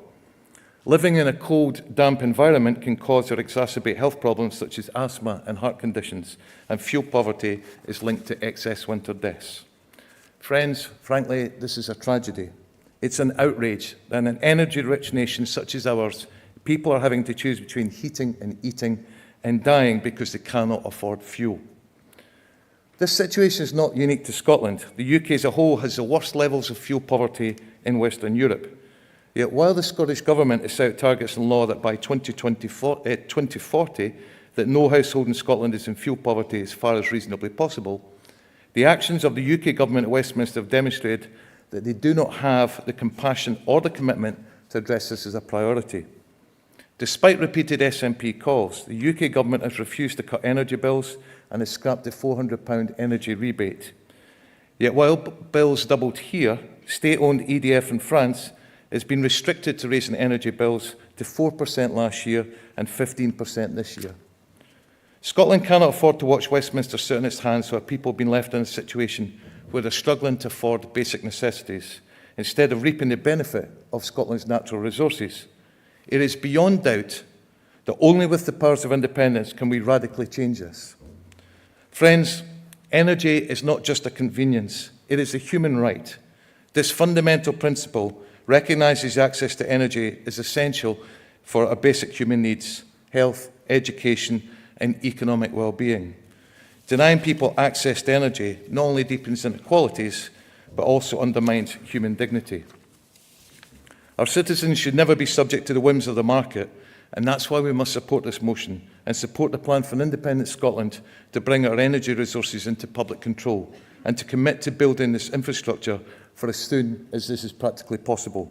Living in a cold, damp environment can cause or exacerbate health problems such as asthma and heart conditions, and fuel poverty is linked to excess winter deaths. Friends, frankly, this is a tragedy. It's an outrage that in an energy-rich nation such as ours, people are having to choose between heating and eating, and dying because they cannot afford fuel. This situation is not unique to Scotland. The UK as a whole has the worst levels of fuel poverty in Western Europe. Yet while the Scottish Government has set out targets in law that by 2040 that no household in Scotland is in fuel poverty as far as reasonably possible, the actions of the UK Government at Westminster have demonstrated that they do not have the compassion or the commitment to address this as a priority. Despite repeated SNP calls, the UK Government has refused to cut energy bills and has scrapped the £400 energy rebate. Yet while bills doubled here, state-owned EDF in France has been restricted to raising energy bills to 4% last year and 15% this year. Scotland cannot afford to watch Westminster sit on its hands while people have been left in a situation where they're struggling to afford basic necessities, instead of reaping the benefit of Scotland's natural resources. It is beyond doubt that only with the powers of independence can we radically change this. Friends, energy is not just a convenience, it is a human right. This fundamental principle recognises access to energy is essential for our basic human needs, health, education, and economic well-being. Denying people access to energy not only deepens inequalities, but also undermines human dignity. Our citizens should never be subject to the whims of the market, and that's why we must support this motion and support the plan for an independent Scotland to bring our energy resources into public control and to commit to building this infrastructure for as soon as this is practically possible.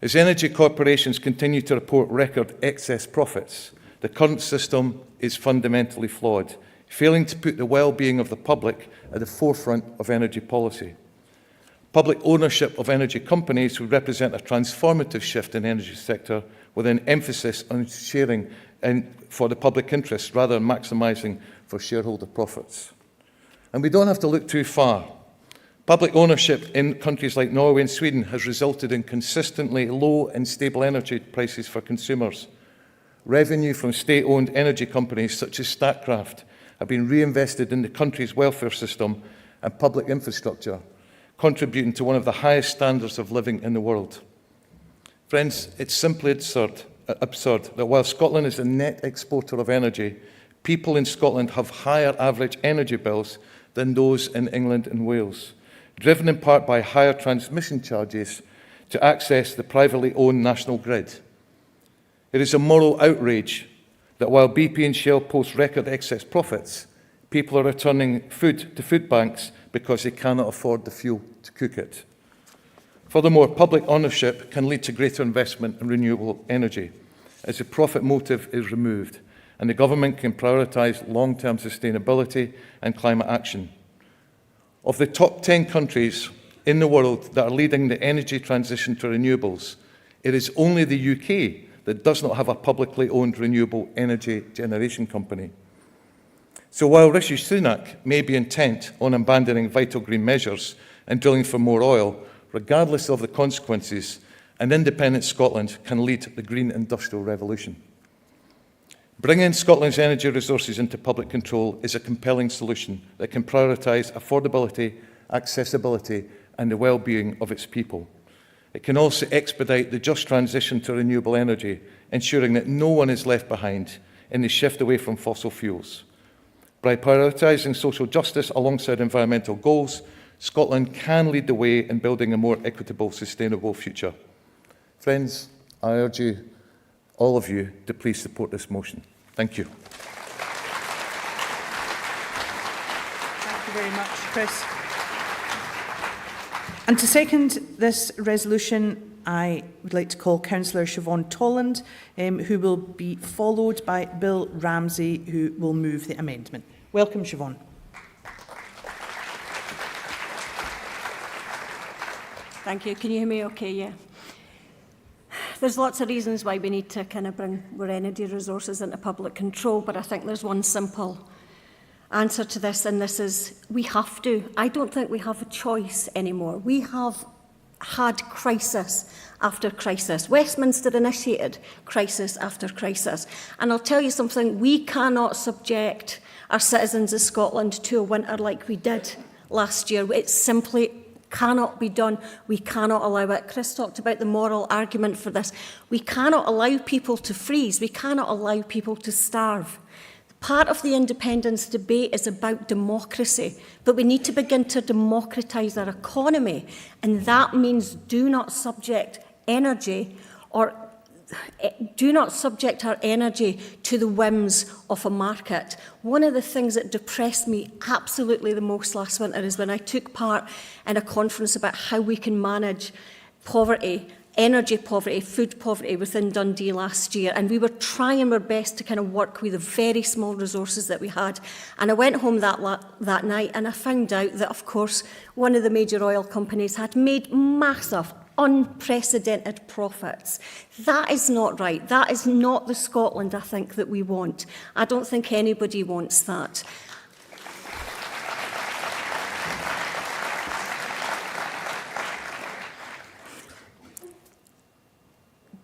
As energy corporations continue to report record excess profits, the current system is fundamentally flawed, failing to put the well-being of the public at the forefront of energy policy. Public ownership of energy companies would represent a transformative shift in the energy sector with an emphasis on sharing for the public interest rather than maximising for shareholder profits. And we don't have to look too far. Public ownership in countries like Norway and Sweden has resulted in consistently low and stable energy prices for consumers. Revenue from state-owned energy companies such as Statkraft have been reinvested in the country's welfare system and public infrastructure, contributing to one of the highest standards of living in the world. Friends, it's simply absurd that while Scotland is a net exporter of energy, people in Scotland have higher average energy bills than those in England and Wales, driven in part by higher transmission charges to access the privately owned national grid. It is a moral outrage that while BP and Shell post record excess profits, people are returning food to food banks because they cannot afford the fuel to cook it. Furthermore, public ownership can lead to greater investment in renewable energy, as the profit motive is removed, and the government can prioritise long-term sustainability and climate action. Of the top 10 countries in the world that are leading the energy transition to renewables, it is only the UK that does not have a publicly owned renewable energy generation company. So while Rishi Sunak may be intent on abandoning vital green measures and drilling for more oil, regardless of the consequences, an independent Scotland can lead the green industrial revolution. Bringing Scotland's energy resources into public control is a compelling solution that can prioritise affordability, accessibility and the well-being of its people. It can also expedite the just transition to renewable energy, ensuring that no one is left behind in the shift away from fossil fuels. By prioritising social justice alongside environmental goals, Scotland can lead the way in building a more equitable, sustainable future. Friends, I urge you, all of you, to please support this motion. Thank you.
Thank you very much, Chris. And to second this resolution, I would like to call Councillor Siobhan Tolland, who will be followed by Bill Ramsey, who will move the amendment. Welcome, Siobhan.
Thank you. Can you hear me okay? Yeah. There's lots of reasons why we need to kind of bring our energy resources into public control, but I think there's one simple answer to this, and this is we have to. I don't think we have a choice anymore. We have had crisis after crisis. Westminster initiated crisis after crisis. And I'll tell you something, we cannot subject our citizens of Scotland to a winter like we did last year. It simply cannot be done. We cannot allow it. Chris talked about the moral argument for this. We cannot allow people to freeze. We cannot allow people to starve. Part of the independence debate is about democracy, but we need to begin to democratise our economy, and that means do not subject energy or do not subject our energy to the whims of a market. One of the things that depressed me absolutely the most last winter is when I took part in a conference about how we can manage poverty, energy poverty, food poverty within Dundee last year, and we were trying our best to kind of work with the very small resources that we had. And I went home that night and I found out that, of course, one of the major oil companies had made massive, unprecedented profits. That is not right. That is not the Scotland, I think, that we want. I don't think anybody wants that.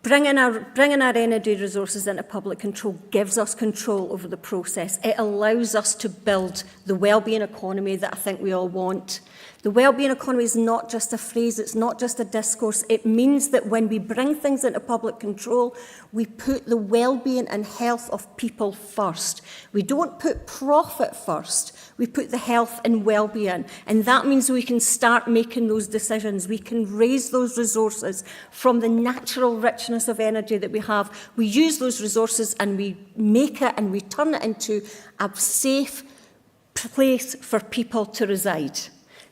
Bringing our energy resources into public control gives us control over the process. It allows us to build the wellbeing economy that I think we all want. The wellbeing economy is not just a phrase, it's not just a discourse. It means that when we bring things into public control, we put the wellbeing and health of people first. We don't put profit first, we put the health and wellbeing. And that means we can start making those decisions. We can raise those resources from the natural richness of energy that we have. We use those resources and we make it and we turn it into a safe place for people to reside.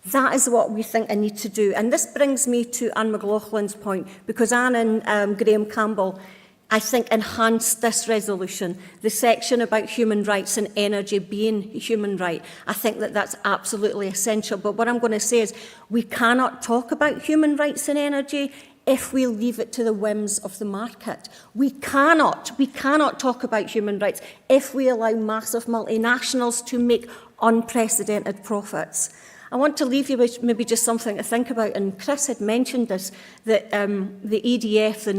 That is what we think I need to do. And this brings me to Anne McLaughlin's point, because Anne and Graham Campbell, I think, enhanced this resolution. The section about human rights and energy being a human right, I think that that's absolutely essential. But what I'm going to say is we cannot talk about human rights and energy if we leave it to the whims of the market. We cannot talk about human rights if we allow massive multinationals to make unprecedented profits. I want to leave you with maybe just something to think about, and Chris had mentioned this, that the EDF, the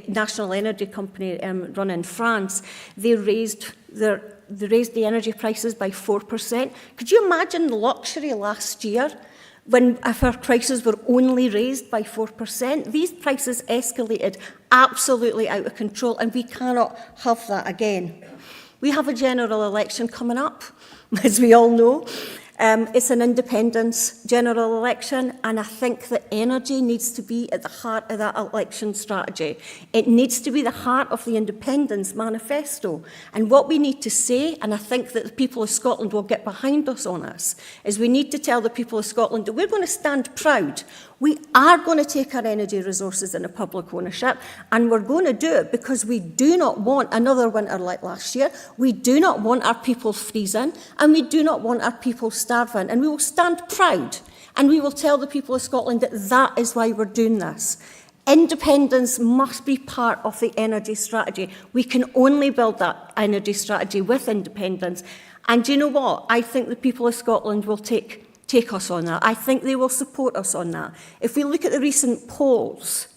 National Energy Company run in France, they raised the energy prices by 4%. Could you imagine the luxury last year if our prices were only raised by 4%? These prices escalated absolutely out of control, and we cannot have that again. We have a general election coming up, as we all know. It's an independence general election, and I think that energy needs to be at the heart of that election strategy. It needs to be the heart of the independence manifesto. And what we need to say, and I think that the people of Scotland will get behind us on this, is we need to tell the people of Scotland that we're going to stand proud. We are going to take our energy resources into public ownership, and we're going to do it because we do not want another winter like last year. We do not want our people freezing, and we do not want our people starving. And we will stand proud, and we will tell the people of Scotland that that is why we're doing this. Independence must be part of the energy strategy. We can only build that energy strategy with independence. And do you know what? I think the people of Scotland will take us on that. I think they will support us on that. If we look at the recent polls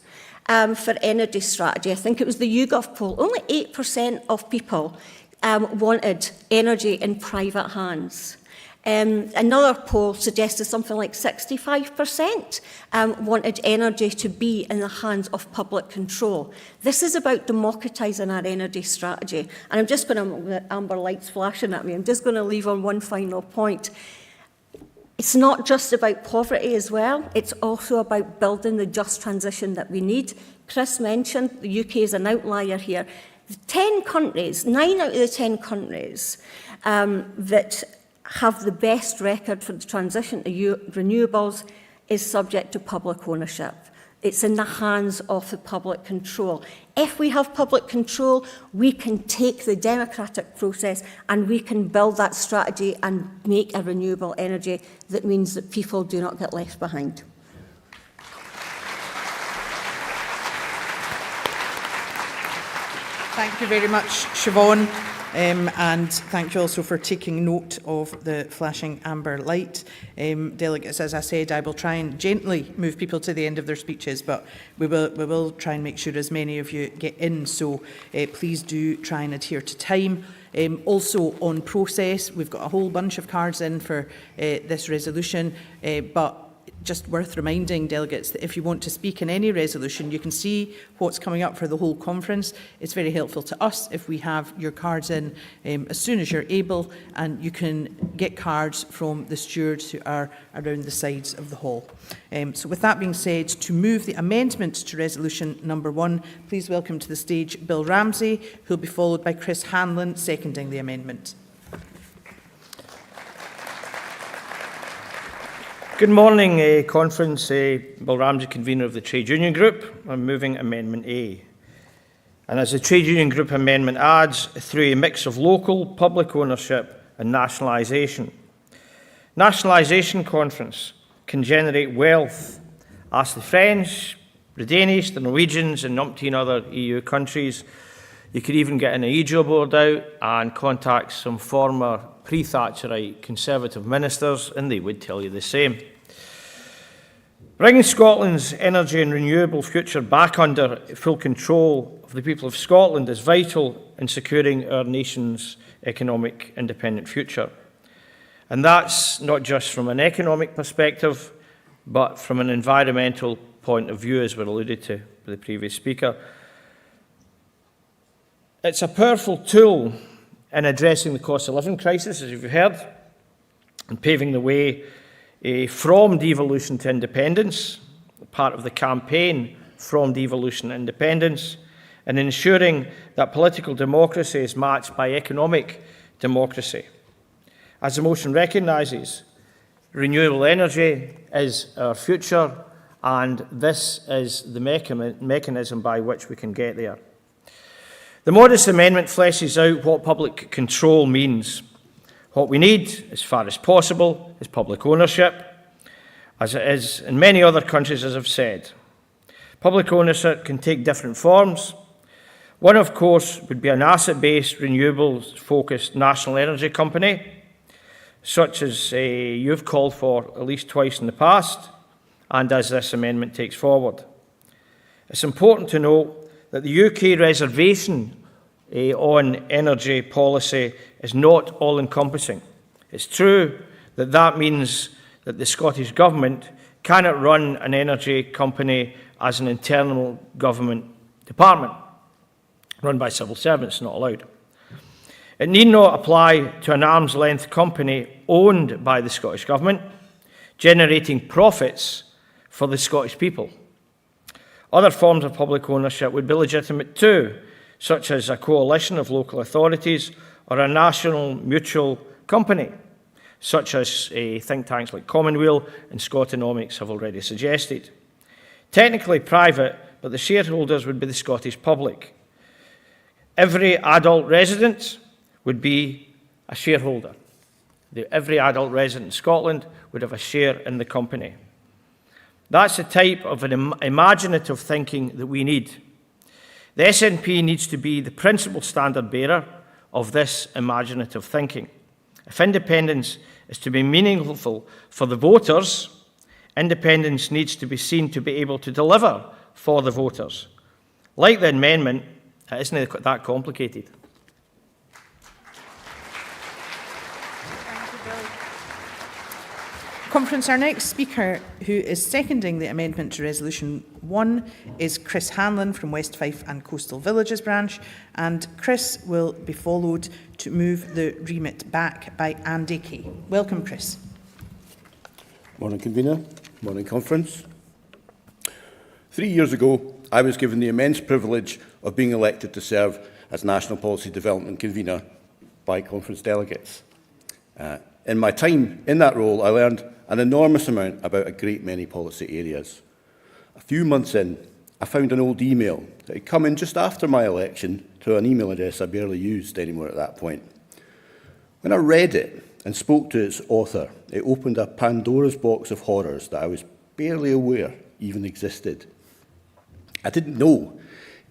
for energy strategy, I think it was the YouGov poll, only 8% of people wanted energy in private hands. Another poll suggested something like 65% wanted energy to be in the hands of public control. This is about democratising our energy strategy. And I'm just going to, amber lights flashing at me, I'm just going to leave on one final point. It's not just about poverty as well, it's also about building the just transition that we need. Chris mentioned the UK is an outlier here. 10 countries, 9 out of the 10 countries that have the best record for the transition to renewables is subject to public ownership. It's in the hands of the public control. If we have public control, we can take the democratic process and we can build that strategy and make a renewable energy that means that people do not get left behind.
Thank you very much, Siobhan. And thank you also for taking note of the flashing amber light. Delegates, as I said, I will try and gently move people to the end of their speeches, but we will try and make sure as many of you get in, so please do try and adhere to time. Also on process, we've got a whole bunch of cards in for this resolution, but just worth reminding delegates that if you want to speak in any resolution, you can see what's coming up for the whole conference. It's very helpful to us if we have your cards in as soon as you're able, and you can get cards from the stewards who are around the sides of the hall. So with that being said, to move the amendment to resolution number 1, please welcome to the stage Bill Ramsey, who will be followed by Chris Hanlon seconding the amendment.
Good morning, Conference. Bill Ramsey, convener of the Trade Union Group. I'm moving Amendment A. And as the Trade Union Group amendment adds, through a mix of local, public ownership and nationalisation. Nationalisation, Conference, can generate wealth. Ask the French, the Danish, the Norwegians and umpteen other EU countries. You could even get an AEGO board out and contact some former pre-Thatcherite Conservative ministers, and they would tell you the same. Bringing Scotland's energy and renewable future back under full control of the people of Scotland is vital in securing our nation's economic independent future. And that's not just from an economic perspective, but from an environmental point of view, as we alluded to by the previous speaker. It's a powerful tool in addressing the cost of living crisis, as you've heard, and paving the way from devolution to independence, part of the campaign from devolution to independence, and ensuring that political democracy is matched by economic democracy. As the motion recognises, renewable energy is our future, and this is the mechanism by which we can get there. The modest amendment fleshes out what public control means. What we need, as far as possible, is public ownership, as it is in many other countries, as I've said. Public ownership can take different forms. One, of course, would be an asset-based, renewables-focused national energy company, such as you've called for at least twice in the past, and as this amendment takes forward. It's important to note that the UK reservation on energy policy is not all-encompassing. It's true that that means that the Scottish Government cannot run an energy company as an internal government department, run by civil servants, not allowed. It need not apply to an arm's-length company owned by the Scottish Government, generating profits for the Scottish people. Other forms of public ownership would be legitimate too, such as a coalition of local authorities or a national mutual company, such as think tanks like Commonweal and Scotonomics have already suggested. Technically private, but the shareholders would be the Scottish public. Every adult resident would be a shareholder. Every adult resident in Scotland would have a share in the company. That's the type of an imaginative thinking that we need. The SNP needs to be the principal standard bearer of this imaginative thinking. If independence is to be meaningful for the voters, independence needs to be seen to be able to deliver for the voters. Like the amendment, it isn't that complicated.
Conference, our next speaker, who is seconding the amendment to Resolution 1, is Chris Hanlon from West Fife and Coastal Villages branch, and Chris will be followed to move the remit back by Andy Kay. Welcome, Chris.
Morning, Convener. Morning, Conference. 3 years ago, I was given the immense privilege of being elected to serve as National Policy Development Convener by Conference delegates. In my time in that role, I learned an enormous amount about a great many policy areas. A few months in, I found an old email that had come in just after my election to an email address I barely used anymore at that point. When I read it and spoke to its author, it opened a Pandora's box of horrors that I was barely aware even existed. I didn't know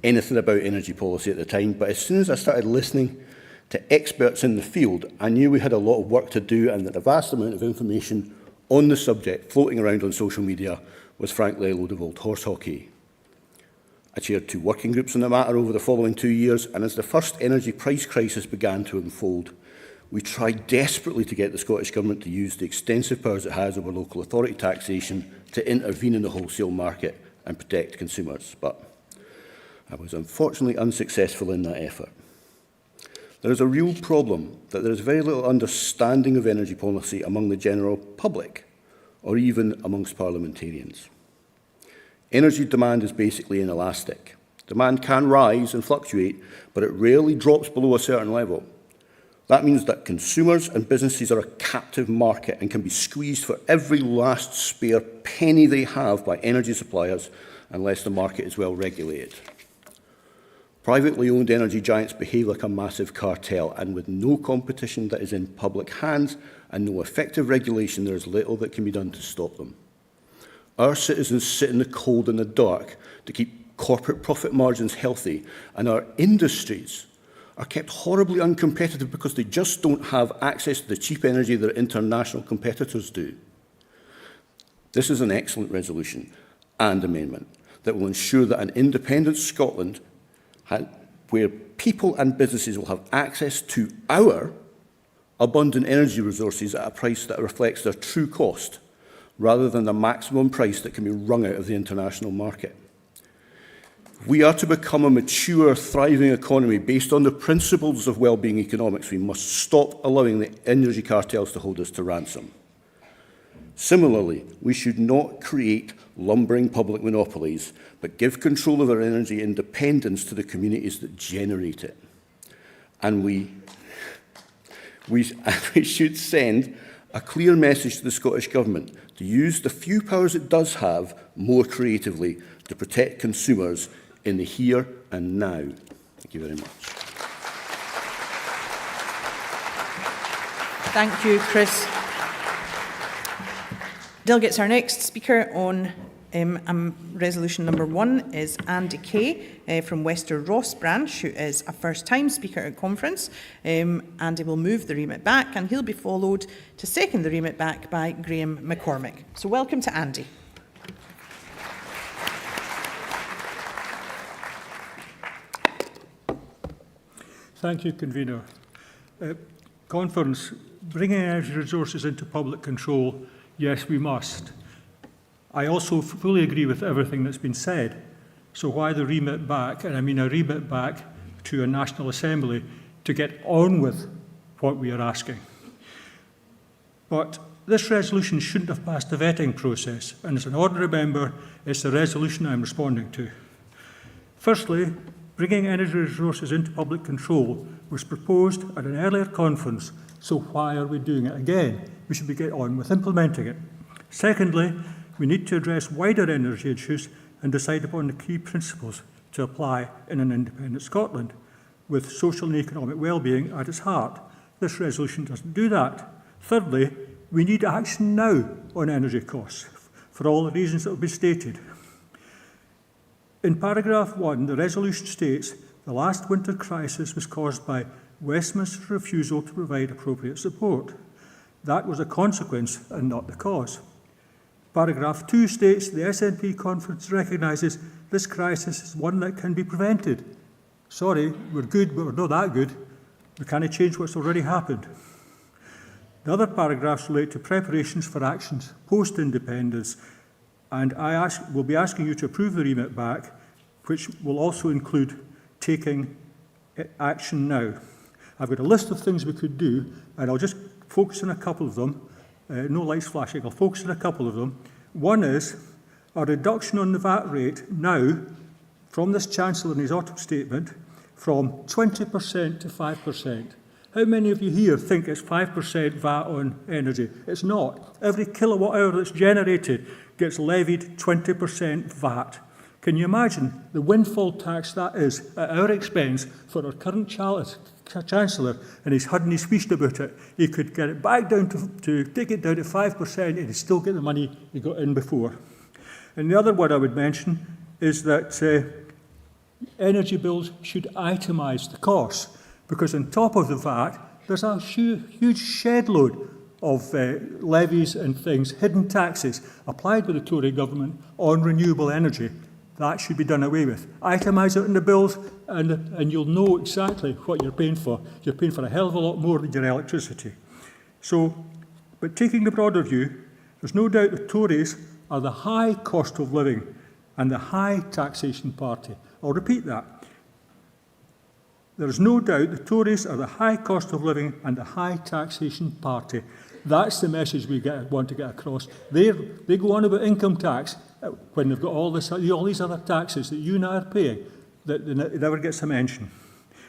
anything about energy policy at the time, but as soon as I started listening to experts in the field, I knew we had a lot of work to do and that a vast amount of information on the subject floating around on social media was frankly a load of old horse hockey. I chaired 2 working groups on the matter over the following 2 years, and as the first energy price crisis began to unfold, We tried desperately to get the Scottish Government to use the extensive powers it has over local authority taxation to intervene in the wholesale market and protect consumers, but I was unfortunately unsuccessful in that effort. There is a real problem that there is very little understanding of energy policy among the general public, or even amongst parliamentarians. Energy demand is basically inelastic. Demand can rise and fluctuate, but it rarely drops below a certain level. That means that consumers and businesses are a captive market and can be squeezed for every last spare penny they have by energy suppliers unless the market is well regulated. Privately owned energy giants behave like a massive cartel, and with no competition that is in public hands and no effective regulation, there is little that can be done to stop them. Our citizens sit in the cold and the dark to keep corporate profit margins healthy, and our industries are kept horribly uncompetitive because they just don't have access to the cheap energy their international competitors do. This is an excellent resolution and amendment that will ensure that an independent Scotland, where people and businesses will have access to our abundant energy resources at a price that reflects their true cost, rather than the maximum price that can be wrung out of the international market. We are to become a mature, thriving economy based on the principles of well-being economics. We must stop allowing the energy cartels to hold us to ransom. Similarly, we should not create lumbering public monopolies, but give control of our energy independence to the communities that generate it. And we should send a clear message to the Scottish Government to use the few powers it does have more creatively to protect consumers in the here and now. Thank you very much.
Thank you, Chris. Delegates, our next speaker on resolution number 1 is Andy Kay from Wester Ross branch, who is a first-time speaker at conference. Andy will move the remit back, and he'll be followed to second the remit back by Graham McCormick. So welcome to Andy.
Thank you, Convener. Conference, bringing energy resources into public control, yes, we must. I also fully agree with everything that's been said. So why the remit back? And I mean a remit back to a National Assembly to get on with what we are asking. But this resolution shouldn't have passed the vetting process, and as an ordinary member, it's the resolution I'm responding to. Firstly, bringing energy resources into public control was proposed at an earlier conference, so why are we doing it again? We should be getting on with implementing it. Secondly, we need to address wider energy issues and decide upon the key principles to apply in an independent Scotland, with social and economic well-being at its heart. This resolution doesn't do that. Thirdly, we need action now on energy costs, for all the reasons that have been stated. In paragraph 1, the resolution states the last winter crisis was caused by Westminster's refusal to provide appropriate support. That was a consequence and not the cause. Paragraph 2 states the SNP Conference recognises this crisis is one that can be prevented. Sorry, we're good, but we're not that good. We can't change what's already happened. The other paragraphs relate to preparations for actions post-independence, and will be asking you to approve the remit back, which will also include taking action now. I've got a list of things we could do, and I'll just focus on a couple of them. No lights flashing, I'll focus on a couple of them. One is a reduction on the VAT rate now, from this Chancellor in his autumn statement, from 20% to 5%. How many of you here think it's 5% VAT on energy? It's not. Every kilowatt hour that's generated gets levied 20% VAT. Can you imagine the windfall tax that is at our expense for our current Chancellor, and he's had his feast about it? He could get it back down to take it down to 5% and he'd still get the money he got in before. And the other one I would mention is that energy bills should itemise the costs, because on top of the VAT, there's a huge shed load of levies and things, hidden taxes, applied by the Tory government on renewable energy that should be done away with. Itemise it in the bills, and you'll know exactly what you're paying for. You're paying for a hell of a lot more than your electricity. So, but taking the broader view, there's no doubt the Tories are the high cost of living and the high taxation party. I'll repeat that. There is no doubt the Tories are the high cost of living and the high taxation party. That's the message we want to get across. They go on about income tax when they've got all these other taxes that you and I are paying that it never gets a mention.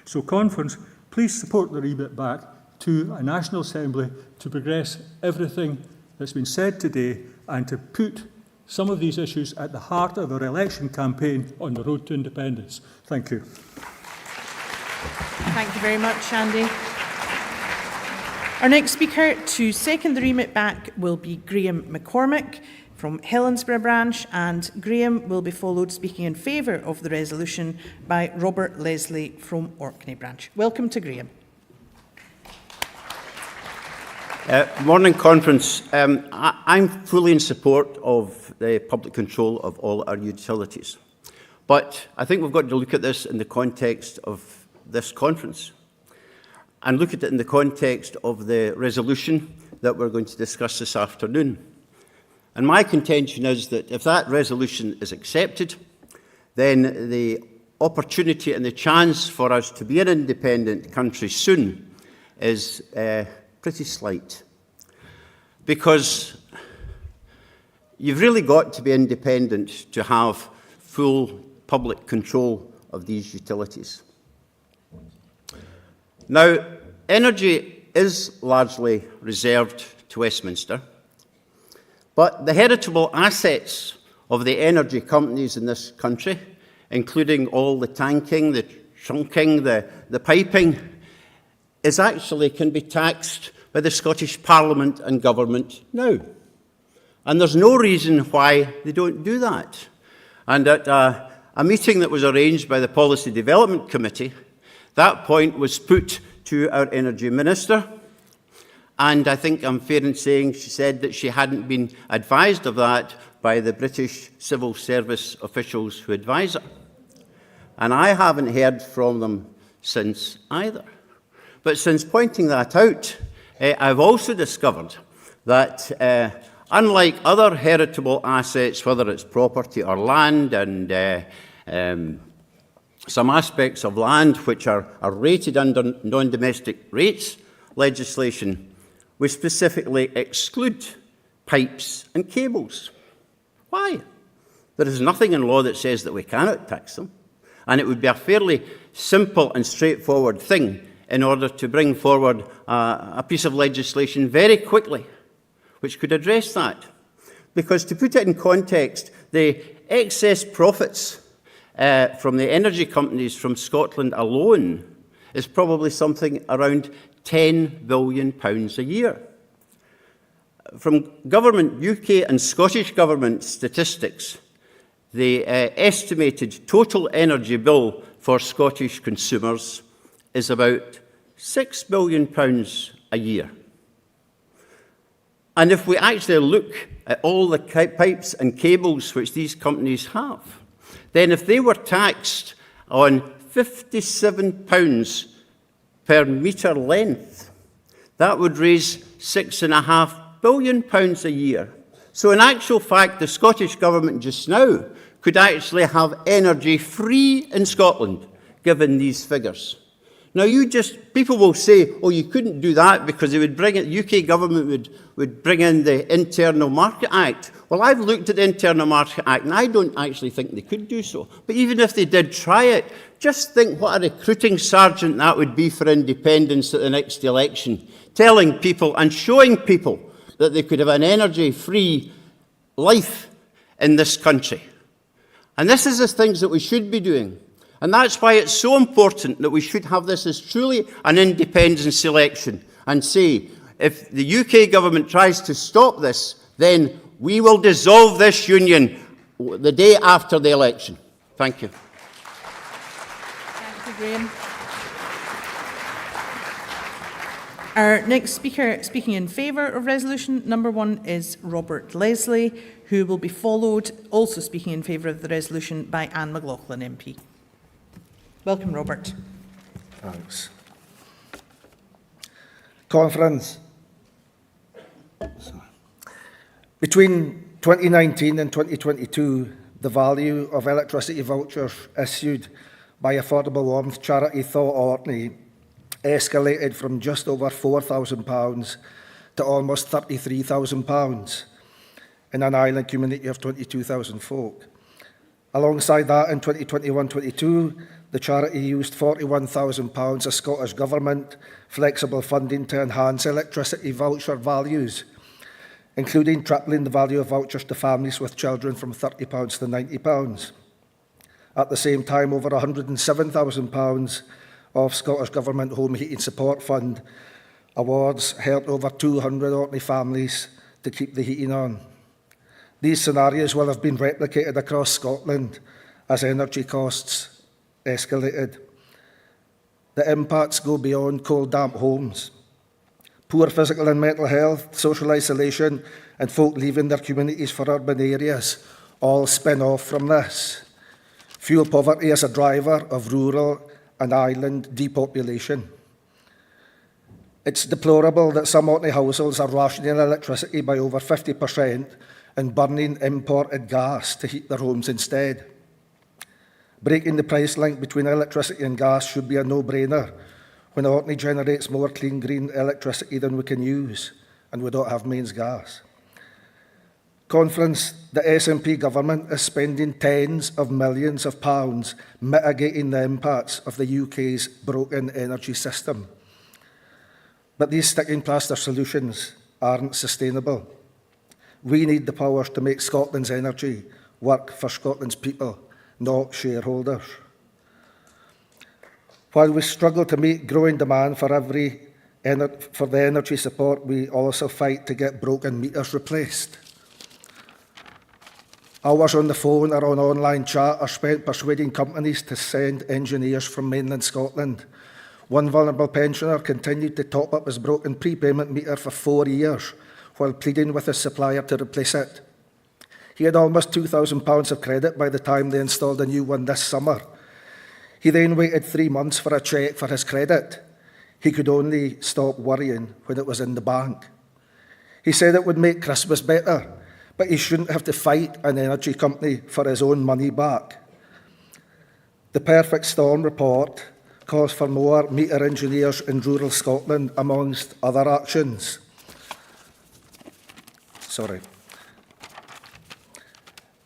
So, Conference, please support the rebate back to a National Assembly to progress everything that's been said today and to put some of these issues at the heart of our election campaign on the road to independence. Thank you.
Thank you very much, Andy. Our next speaker to second the remit back will be Graham McCormick from Helensburgh branch, and Graham will be followed, speaking in favour of the resolution, by Robert Leslie from Orkney branch. Welcome to Graham.
Morning, Conference. I'm fully in support of the public control of all our utilities. But I think we've got to look at this in the context of this conference and look at it in the context of the resolution that we're going to discuss this afternoon. And my contention is that if that resolution is accepted, then the opportunity and the chance for us to be an independent country soon is pretty slight. Because you've really got to be independent to have full public control of these utilities. Now, energy is largely reserved to Westminster, but the heritable assets of the energy companies in this country, including all the tanking, the trunking, the piping, can be taxed by the Scottish Parliament and Government now. And there's no reason why they don't do that. And at a meeting that was arranged by the Policy Development Committee, that point was put to our Energy Minister, and I think I'm fair in saying she said that she hadn't been advised of that by the British civil service officials who advise her. And I haven't heard from them since either. But since pointing that out, I've also discovered that unlike other heritable assets, whether it's property or land, and some aspects of land which are rated under non-domestic rates legislation, we specifically exclude pipes and cables. Why? There is nothing in law that says that we cannot tax them, and it would be a fairly simple and straightforward thing in order to bring forward a piece of legislation very quickly which could address that. Because to put it in context, the excess profits from the energy companies from Scotland alone is probably something around £10 billion a year. From government, UK and Scottish government statistics, the estimated total energy bill for Scottish consumers is about £6 billion a year. And if we actually look at all the pipes and cables which these companies have, then if they were taxed on £57 per metre length, that would raise £6.5 billion a year. So in actual fact, the Scottish Government just now could actually have energy free in Scotland, given these figures. Now, people will say, oh, you couldn't do that because they would bring it, the UK government would bring in the Internal Market Act. Well, I've looked at the Internal Market Act, and I don't actually think they could do so. But even if they did try it, just think what a recruiting sergeant that would be for independence at the next election, telling people and showing people that they could have an energy-free life in this country. And this is the things that we should be doing. And that's why it's so important that we should have this as truly an independence election and say, if the UK government tries to stop this, then we will dissolve this union the day after the election. Thank you.
Thank you, Graham. Our next speaker speaking in favour of resolution number 1 is Robert Leslie, who will be followed, also speaking in favour of the resolution, by Anne McLaughlin MP. Welcome, Robert.
Thanks. Conference. Between 2019 and 2022, the value of electricity vouchers issued by Affordable Warmth charity Thaw Orkney escalated from just over £4,000 to almost £33,000 in an island community of 22,000 folk. Alongside that, in 2021-22, the charity used £41,000 of Scottish Government flexible funding to enhance electricity voucher values, including tripling the value of vouchers to families with children from £30 to £90. At the same time, over £107,000 of Scottish Government Home Heating Support Fund awards helped over 200 Orkney families to keep the heating on. These scenarios will have been replicated across Scotland as energy costs escalated. The impacts go beyond cold, damp homes. Poor physical and mental health, social isolation, and folk leaving their communities for urban areas all spin off from this. Fuel poverty is a driver of rural and island depopulation. It's deplorable that some Orkney households are rationing electricity by over 50% and burning imported gas to heat their homes instead. Breaking the price link between electricity and gas should be a no-brainer when Orkney generates more clean green electricity than we can use, and we don't have mains gas. Conference, the SNP government is spending tens of millions of pounds mitigating the impacts of the UK's broken energy system. But these sticking plaster solutions aren't sustainable. We need the powers to make Scotland's energy work for Scotland's people, not shareholders. While we struggle to meet growing demand for the energy support, we also fight to get broken meters replaced. Hours on the phone or on online chat are spent persuading companies to send engineers from mainland Scotland. One vulnerable pensioner continued to top up his broken prepayment meter for 4 years while pleading with his supplier to replace it. He had almost £2,000 of credit by the time they installed a new one this summer. He then waited 3 months for a cheque for his credit. He could only stop worrying when it was in the bank. He said it would make Christmas better, but he shouldn't have to fight an energy company for his own money back. The Perfect Storm report calls for more meter engineers in rural Scotland, amongst other actions.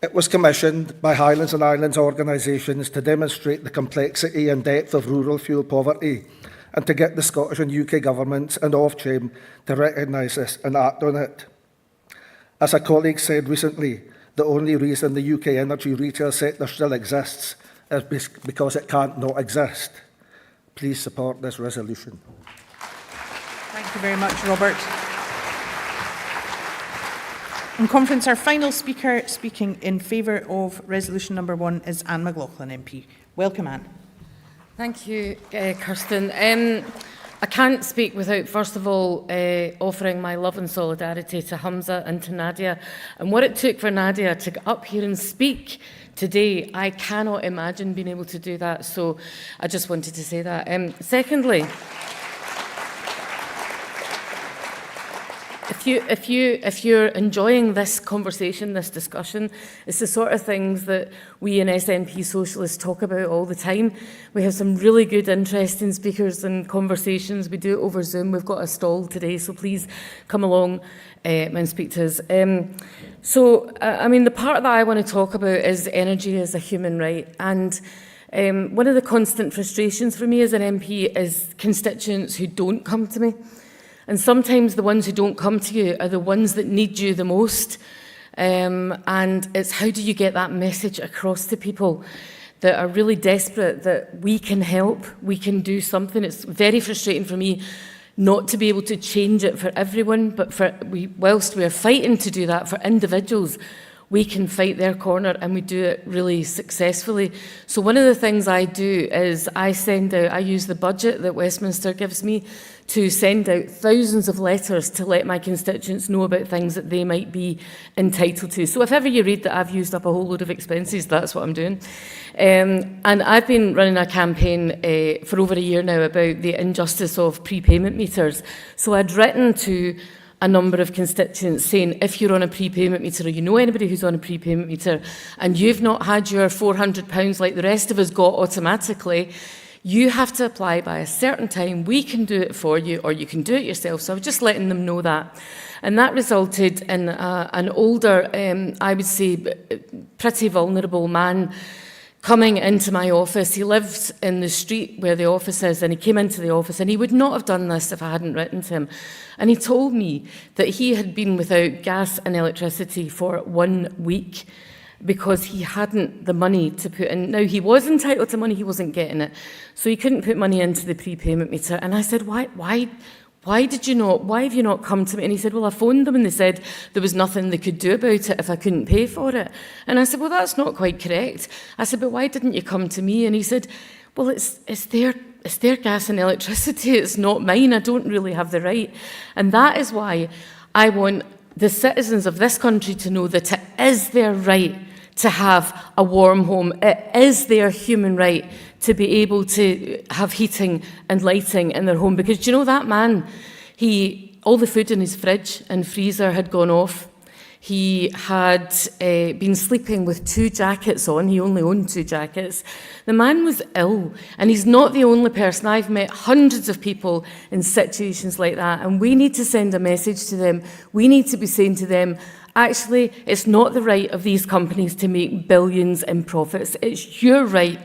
It was commissioned by Highlands and Islands organisations to demonstrate the complexity and depth of rural fuel poverty and to get the Scottish and UK governments and Ofgem to recognise this and act on it. As a colleague said recently, the only reason the UK energy retail sector still exists is because it can't not exist. Please support this resolution.
Thank you very much, Robert. In conference, our final speaker speaking in favour of resolution number 1 is Anne McLaughlin MP. Welcome, Anne.
Thank you, Kirsten. I can't speak without, first of all, offering my love and solidarity to Hamza and to Nadia. And what it took for Nadia to get up here and speak today, I cannot imagine being able to do that. So I just wanted to say that. Secondly, if you're enjoying this conversation, this discussion, it's the sort of things that we in SNP Socialists talk about all the time. We have some really good, interesting speakers and conversations. We do it over Zoom. We've got a stall today, so please come along and speak to us. The part that I want to talk about is energy as a human right. And one of the constant frustrations for me as an MP is constituents who don't come to me. And sometimes the ones who don't come to you are the ones that need you the most. And it's how do you get that message across to people that are really desperate that we can help, we can do something. It's very frustrating for me not to be able to change it for everyone, but whilst we are fighting to do that for individuals, we can fight their corner, and we do it really successfully. So one of the things I do is I use the budget that Westminster gives me to send out thousands of letters to let my constituents know about things that they might be entitled to. So if ever you read that I've used up a whole load of expenses, that's what I'm doing. And I've been running a campaign for over a year now about the injustice of prepayment meters. So I'd written to a number of constituents saying, if you're on a prepayment meter or you know anybody who's on a prepayment meter and you've not had your £400 like the rest of us got automatically, you have to apply by a certain time. We can do it for you, or you can do it yourself. So I was just letting them know that. And that resulted in an older, I would say, pretty vulnerable man coming into my office. He lived in the street where the office is, and he came into the office, and he would not have done this if I hadn't written to him. And he told me that he had been without gas and electricity for 1 week because he hadn't the money to put in. Now, he was entitled to money, he wasn't getting it. So he couldn't put money into the prepayment meter. And I said, why have you not come to me? And he said, well, I phoned them and they said there was nothing they could do about it if I couldn't pay for it. And I said, well, that's not quite correct. I said, but why didn't you come to me? And he said, well, it's their gas and electricity, it's not mine, I don't really have the right. And that is why I want the citizens of this country to know that it is their right to have a warm home. It is their human right to be able to have heating and lighting in their home. Because do you know that man, all the food in his fridge and freezer had gone off. He had been sleeping with 2 jackets on. He only owned 2 jackets. The man was ill, and he's not the only person. I've met hundreds of people in situations like that, and we need to send a message to them. We need to be saying to them, actually, it's not the right of these companies to make billions in profits. It's your right,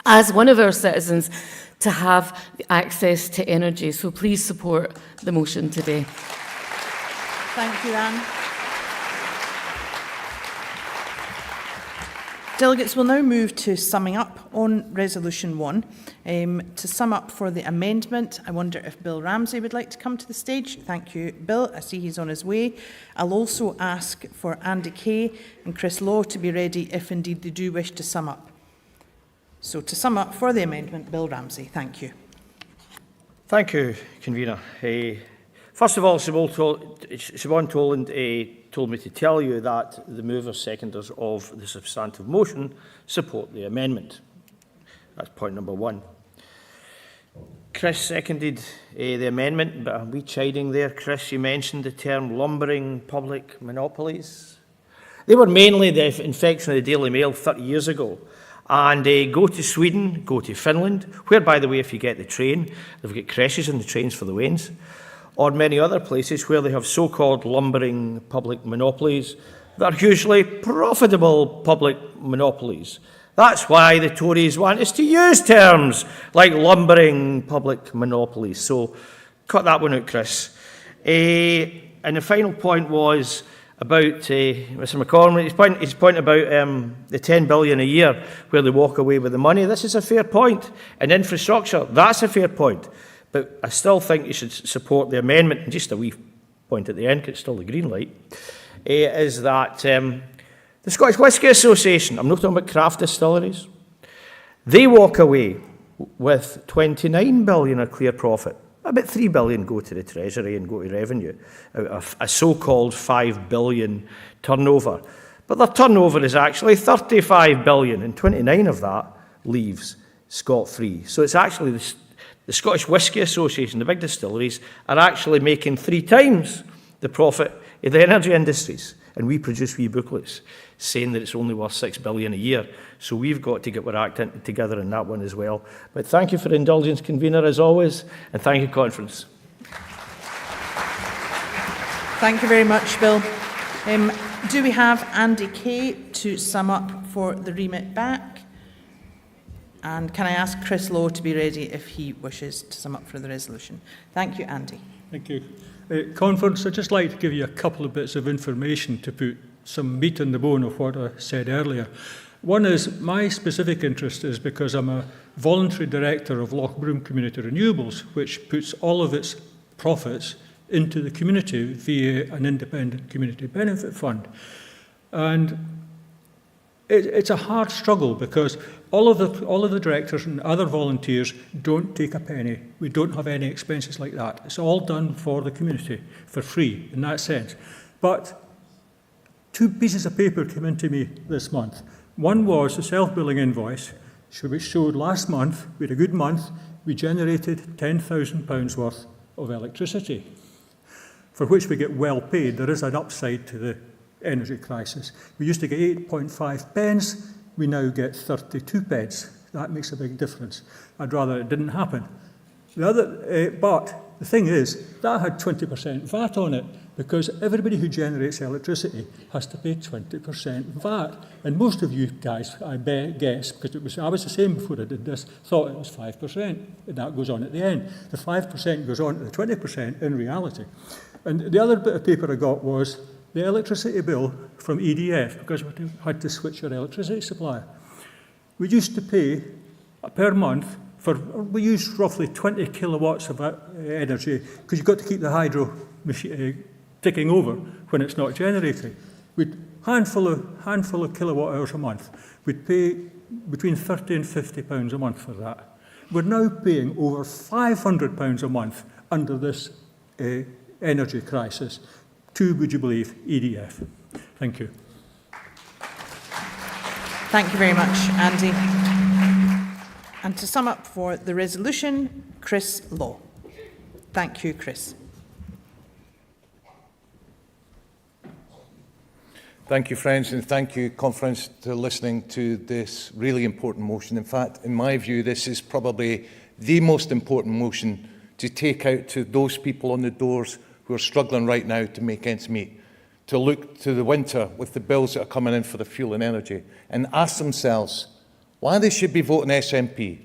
as one of our citizens, to have access to energy. So please support the motion today.
Thank you, Anne. Delegates will now move to summing up on Resolution 1. To sum up for the amendment, I wonder if Bill Ramsey would like to come to the stage. Thank you, Bill. I see he's on his way. I'll also ask for Andy Kay and Chris Law to be ready if indeed they do wish to sum up. So to sum up for the amendment, Bill Ramsey. Thank you.
Thank you, Convener. First of all, Siobhan Toland told me to tell you that the movers, seconders of the substantive motion support the amendment. That's point number 1. Chris seconded the amendment, but are we chiding there? Chris, you mentioned the term lumbering public monopolies. They were mainly the infection of the Daily Mail 30 years ago. And go to Sweden, go to Finland, where, by the way, if you get the train, they've got creches in the trains for the Wains, or many other places where they have so-called lumbering public monopolies that are usually profitable public monopolies. That's why the Tories want us to use terms like lumbering public monopolies. So cut that one out, Chris. And the final point was about Mr McCormick, his point about the $10 billion a year where they walk away with the money. This is a fair point. And infrastructure, that's a fair point. But I still think you should support the amendment. And just a wee point at the end, 'cause it's still the green light, is that the Scottish Whisky Association, I'm not talking about craft distilleries, they walk away with $29 billion of clear profit. About $3 billion go to the Treasury and go to revenue out of a so-called $5 billion turnover. But their turnover is actually $35 billion, and 29 of that leaves scot-free. So it's actually the Scottish Whisky Association, the big distilleries, are actually making 3 times the profit of the energy industries. And we produce wee booklets saying that it's only worth $6 billion a year. So we've got to get our act together in that one as well. But thank you for the indulgence, Convener, as always, and thank you, Conference.
Thank you very much, Bill. Do we have Andy Kay to sum up for the remit back? And can I ask Chris Law to be ready if he wishes to sum up for the resolution? Thank you, Andy.
Thank you. Conference, I'd just like to give you a couple of bits of information to put some meat on the bone of what I said earlier. One is my specific interest is because I'm a voluntary director of Lochbroom Community Renewables, which puts all of its profits into the community via an independent community benefit fund. And it's a hard struggle because all of the directors and other volunteers don't take a penny. We don't have any expenses like that. It's all done for the community, for free in that sense. But 2 pieces of paper came into me this month. One was a self-billing invoice, which showed last month, we had a good month, we generated £10,000 worth of electricity, for which we get well paid. There is an upside to the energy crisis. We used to get 8.5 pence, we now get 32 pence. That makes a big difference. I'd rather it didn't happen. But the thing is, that had 20% VAT on it, because everybody who generates electricity has to pay 20% VAT. And most of you guys, I guess, because I was the same before I did this, thought it was 5%, and that goes on at the end. The 5% goes on to the 20% in reality. And the other bit of paper I got was the electricity bill from EDF, because we had to switch our electricity supplier. We used to pay per month we use roughly 20 kilowatts of energy, because you've got to keep the hydro machine ticking over when it's not generating. We'd handful of kilowatt hours a month. We'd pay between £30 and £50 a month for that. We're now paying over £500 a month under this energy crisis to, would you believe, EDF. Thank you.
Thank you very much, Andy. And to sum up for the resolution, Chris Law. Thank you, Chris.
Thank you, friends, and thank you, Conference, for listening to this really important motion. In fact, in my view, this is probably the most important motion to take out to those people on the doors who are struggling right now to make ends meet, to look to the winter with the bills that are coming in for the fuel and energy, and ask themselves why they should be voting SNP.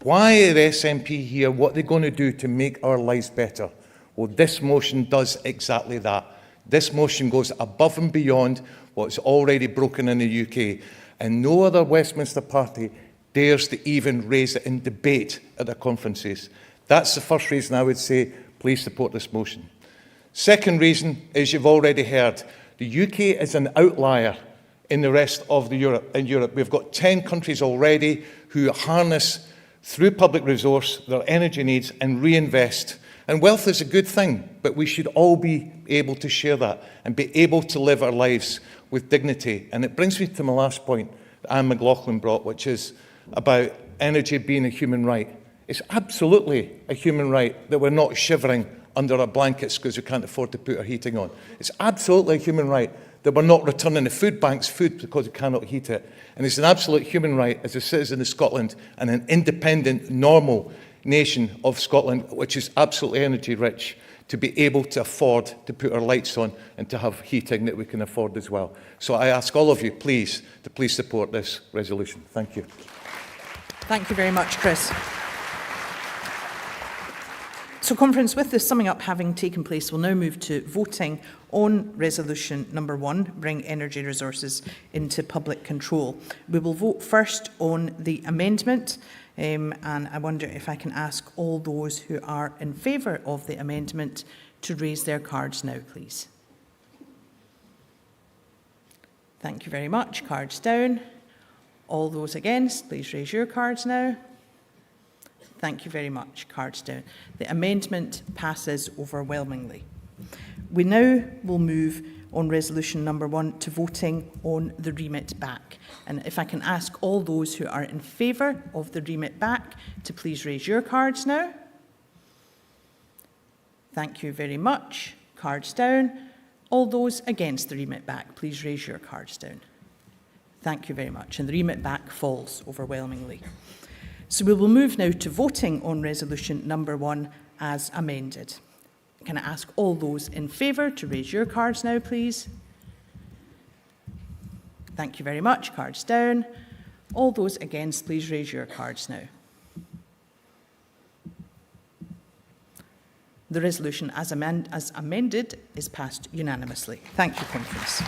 Why are SNP here? What are they going to do to make our lives better? Well, this motion does exactly that. This motion goes above and beyond what's already broken in the UK, and no other Westminster party dares to even raise it in debate at their conferences. That's the first reason I would say, please support this motion. Second reason is you've already heard, the UK is an outlier in the rest of Europe. We've got 10 countries already who harness through public resource their energy needs and reinvest. And wealth is a good thing, but we should all be able to share that and be able to live our lives with dignity. And it brings me to my last point that Anne McLaughlin brought, which is about energy being a human right. It's absolutely a human right that we're not shivering under our blankets because we can't afford to put our heating on. It's absolutely a human right that we're not returning the food bank's food because we cannot heat it. And it's an absolute human right as a citizen of Scotland and an independent, normal nation of Scotland, which is absolutely energy rich, to be able to afford to put our lights on and to have heating that we can afford as well. So I ask all of you, please, to please support this resolution. Thank you.
Thank you very much, Chris. So, Conference, with this summing up having taken place, we'll now move to voting on Resolution number 1, Bring Energy Resources into Public Control. We will vote first on the amendment, and I wonder if I can ask all those who are in favour of the amendment to raise their cards now, please. Thank you very much. Cards down. All those against, please raise your cards now. Thank you very much. Cards down. The amendment passes overwhelmingly. We now will move on resolution number 1 to voting on the remit back. And if I can ask all those who are in favour of the remit back to please raise your cards now. Thank you very much. Cards down. All those against the remit back, please raise your cards down. Thank you very much. And the remit back falls overwhelmingly. So we will move now to voting on resolution number 1 as amended. Can I ask all those in favour to raise your cards now, please? Thank you very much. Cards down. All those against, please raise your cards now. The resolution as amended is passed unanimously. Thank you, Conference.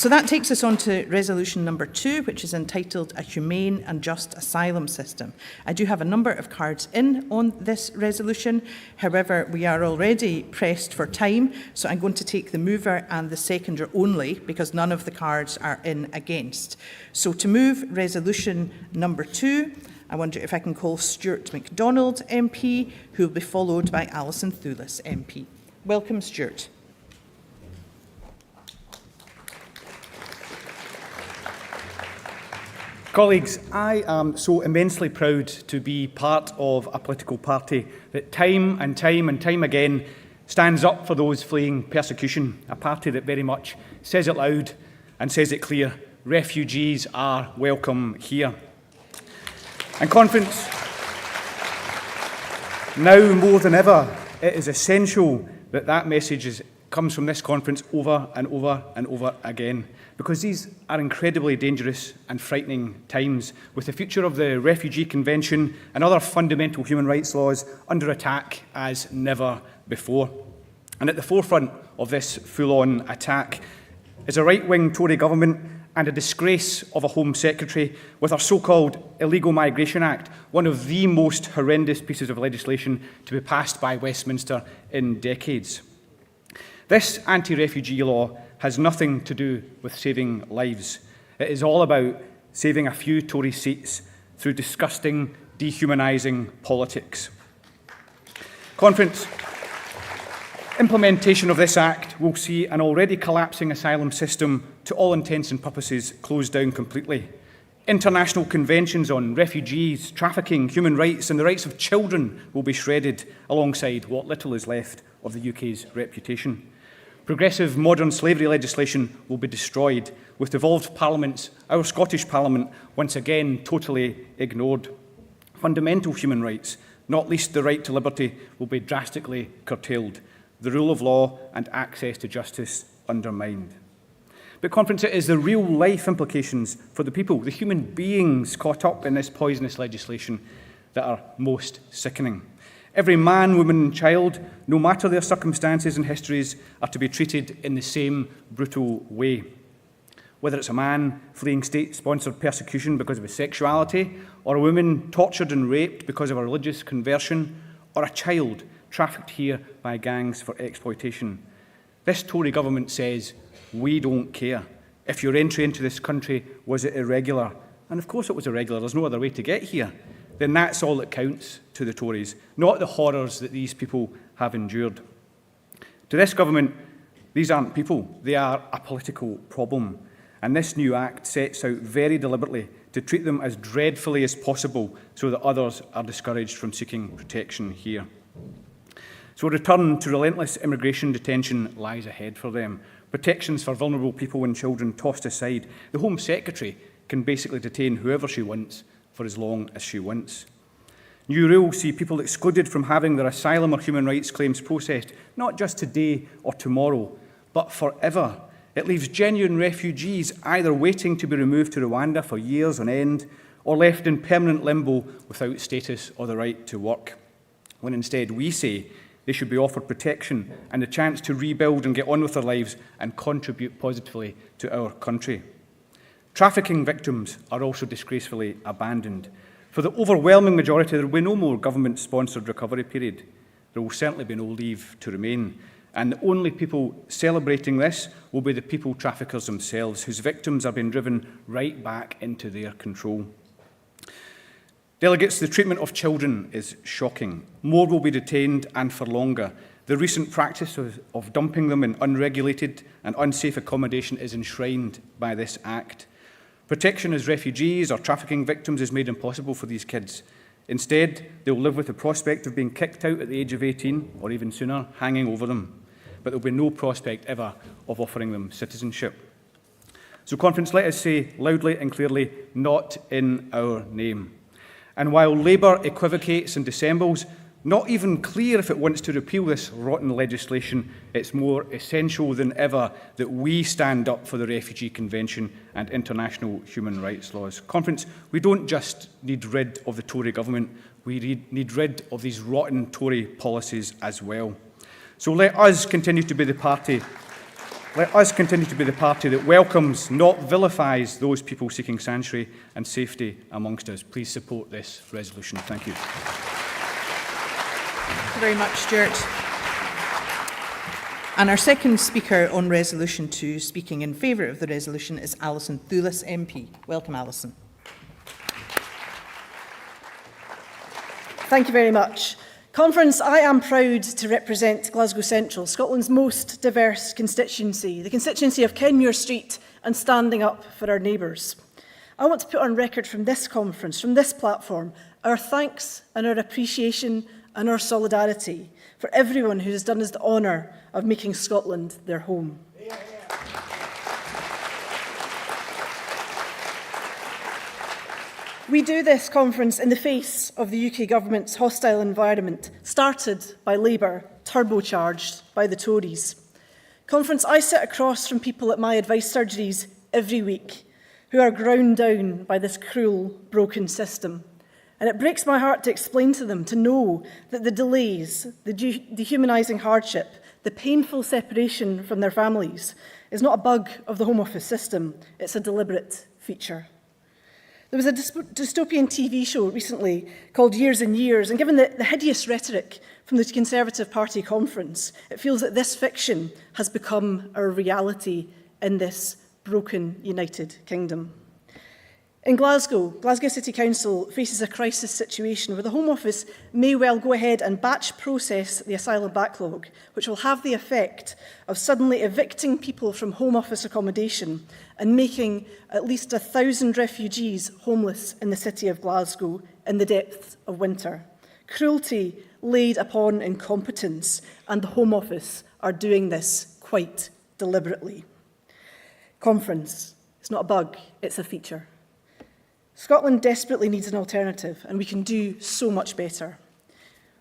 So that takes us on to resolution number 2, which is entitled A Humane and Just Asylum System. I do have a number of cards in on this resolution. However, we are already pressed for time, so I'm going to take the mover and the seconder only because none of the cards are in against. So to move resolution number 2, I wonder if I can call Stuart MacDonald MP, who will be followed by Alison Thewlis MP. Welcome, Stuart.
Colleagues, I am so immensely proud to be part of a political party that time and time again stands up for those fleeing persecution, a party that very much says it loud and says it clear: refugees are welcome here. And Conference, now more than ever, it is essential that that message comes from this conference over and over and over again, because these are incredibly dangerous and frightening times, with the future of the Refugee Convention and other fundamental human rights laws under attack as never before. And at the forefront of this full-on attack is a right-wing Tory government and a disgrace of a Home Secretary with our so-called Illegal Migration Act, one of the most horrendous pieces of legislation to be passed by Westminster in decades. This anti-refugee law has nothing to do with saving lives. It is all about saving a few Tory seats through disgusting, dehumanising politics. Conference, implementation of this Act will see an already collapsing asylum system, to all intents and purposes, closed down completely. International conventions on refugees, trafficking, human rights and the rights of children will be shredded alongside what little is left of the UK's reputation. Progressive modern slavery legislation will be destroyed, with devolved parliaments, our Scottish Parliament, once again totally ignored. Fundamental human rights, not least the right to liberty, will be drastically curtailed, the rule of law and access to justice undermined. But Conference, it is the real-life implications for the people, the human beings caught up in this poisonous legislation, that are most sickening. Every man, woman and child, no matter their circumstances and histories, are to be treated in the same brutal way. Whether it's a man fleeing state-sponsored persecution because of his sexuality, or a woman tortured and raped because of a religious conversion, or a child trafficked here by gangs for exploitation. This Tory government says, we don't care. If your entry into this country was irregular, and of course it was irregular, there's no other way to get here, then that's all that counts to the Tories, not the horrors that these people have endured. To this government, these aren't people, they are a political problem. And this new Act sets out very deliberately to treat them as dreadfully as possible so that others are discouraged from seeking protection here. So a return to relentless immigration detention lies ahead for them. Protections for vulnerable people and children tossed aside. The Home Secretary can basically detain whoever she wants for as long as she wants. New rules see people excluded from having their asylum or human rights claims processed, not just today or tomorrow, but forever. It leaves genuine refugees either waiting to be removed to Rwanda for years on end, or left in permanent limbo without status or the right to work, when instead we say they should be offered protection and the chance to rebuild and get on with their lives and contribute positively to our country. Trafficking victims are also disgracefully abandoned. For the overwhelming majority, there will be no more government-sponsored recovery period. There will certainly be no leave to remain. And the only people celebrating this will be the people traffickers themselves, whose victims are being driven right back into their control. Delegates, the treatment of children is shocking. More will be detained and for longer. The recent practice of dumping them in unregulated and unsafe accommodation is enshrined by this Act. Protection as refugees or trafficking victims is made impossible for these kids. Instead, they will live with the prospect of being kicked out at the age of 18, or even sooner, hanging over them. But there will be no prospect ever of offering them citizenship. So, Conference, let us say loudly and clearly, not in our name. And while Labour equivocates and dissembles, not even clear if it wants to repeal this rotten legislation, it's more essential than ever that we stand up for the Refugee Convention and international human rights laws. Conference, we don't just need rid of the Tory government, we need rid of these rotten Tory policies as well. So let us continue to be the party Let us continue to be the party that welcomes, not vilifies, those people seeking sanctuary and safety amongst us. Please support this resolution. Thank you.
Thank you very much, Stuart. And our second speaker on Resolution 2, speaking in favour of the resolution, is Alison Thewlis MP. Welcome, Alison.
Thank you very much. Conference, I am proud to represent Glasgow Central, Scotland's most diverse constituency, the constituency of Kenmure Street and standing up for our neighbours. I want to put on record from this conference, from this platform, our thanks and our appreciation and our solidarity for everyone who has done us the honour of making Scotland their home. We do this conference in the face of the UK government's hostile environment, started by Labour, turbocharged by the Tories. Conference, I sit across from people at my advice surgeries every week who are ground down by this cruel, broken system. And it breaks my heart to explain to them, to know that the delays, the dehumanising hardship, the painful separation from their families is not a bug of the Home Office system, it's a deliberate feature. There was a dystopian TV show recently called Years and Years, and given the hideous rhetoric from the Conservative Party conference, it feels that this fiction has become our reality in this broken United Kingdom. In Glasgow, Glasgow City Council faces a crisis situation where the Home Office may well go ahead and batch process the asylum backlog, which will have the effect of suddenly evicting people from Home Office accommodation and making at least 1,000 refugees homeless in the city of Glasgow in the depths of winter. Cruelty laid upon incompetence, and the Home Office are doing this quite deliberately. Conference, it's not a bug, it's a feature. Scotland desperately needs an alternative, and we can do so much better.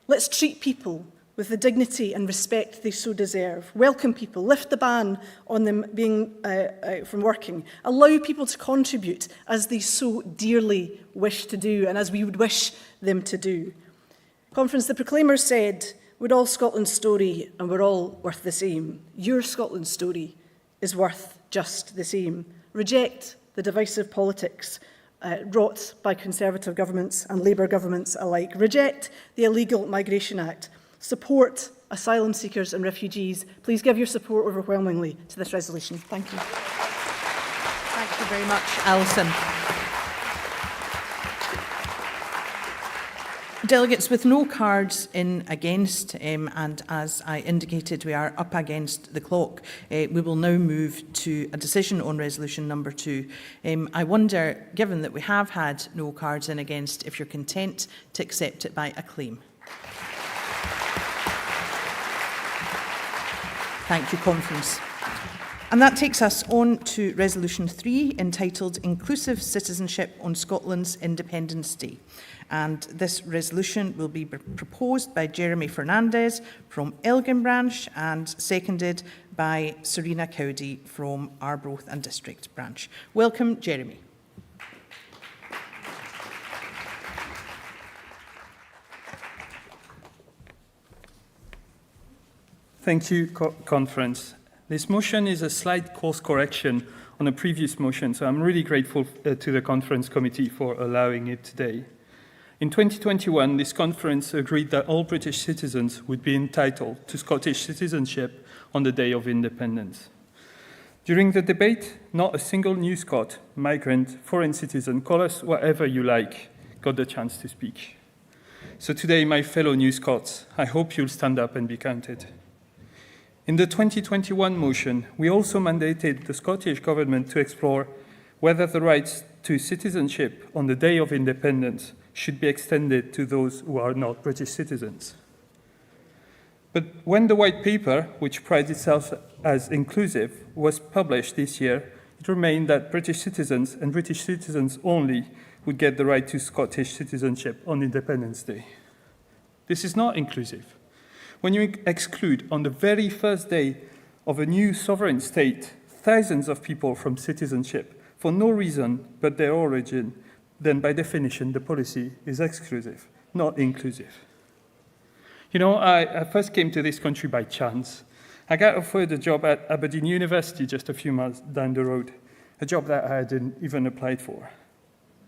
Let's treat people with the dignity and respect they so deserve. Welcome people, lift the ban on them being from working. Allow people to contribute as they so dearly wish to do and as we would wish them to do. Conference, the Proclaimer said, we're all Scotland's story and we're all worth the same. Your Scotland's story is worth just the same. Reject the divisive politics wrought by Conservative governments and Labour governments alike. Reject the Illegal Migration Act. Support asylum seekers and refugees. Please give your support overwhelmingly to this resolution. Thank you.
Thank you very much, Alison. Delegates, with no cards in against, and as I indicated, we are up against the clock, we will now move to a decision on resolution number 2. I wonder, given that we have had no cards in against, if you're content to accept it by acclaim. Thank you, Conference. And that takes us on to Resolution 3, entitled Inclusive Citizenship on Scotland's Independence Day. And this resolution will be proposed by Jeremy Fernandez from Elgin Branch and seconded by Serena Cowdy from Arbroath and District Branch. Welcome, Jeremy.
Thank you, Conference. This motion is a slight course correction on a previous motion, so I'm really grateful to the Conference Committee for allowing it today. In 2021, this conference agreed that all British citizens would be entitled to Scottish citizenship on the day of independence. During the debate, not a single New Scot, migrant, foreign citizen, call us whatever you like, got the chance to speak. So today, my fellow New Scots, I hope you'll stand up and be counted. In the 2021 motion, we also mandated the Scottish Government to explore whether the rights to citizenship on the day of independence should be extended to those who are not British citizens. But when the white paper, which prides itself as inclusive, was published this year, it remained that British citizens and British citizens only would get the right to Scottish citizenship on Independence Day. This is not inclusive. When you exclude on the very first day of a new sovereign state thousands of people from citizenship for no reason but their origin, then by definition the policy is exclusive, not inclusive. You know, I first came to this country by chance. I got offered a job at Aberdeen University just a few miles down the road, a job that I hadn't even applied for.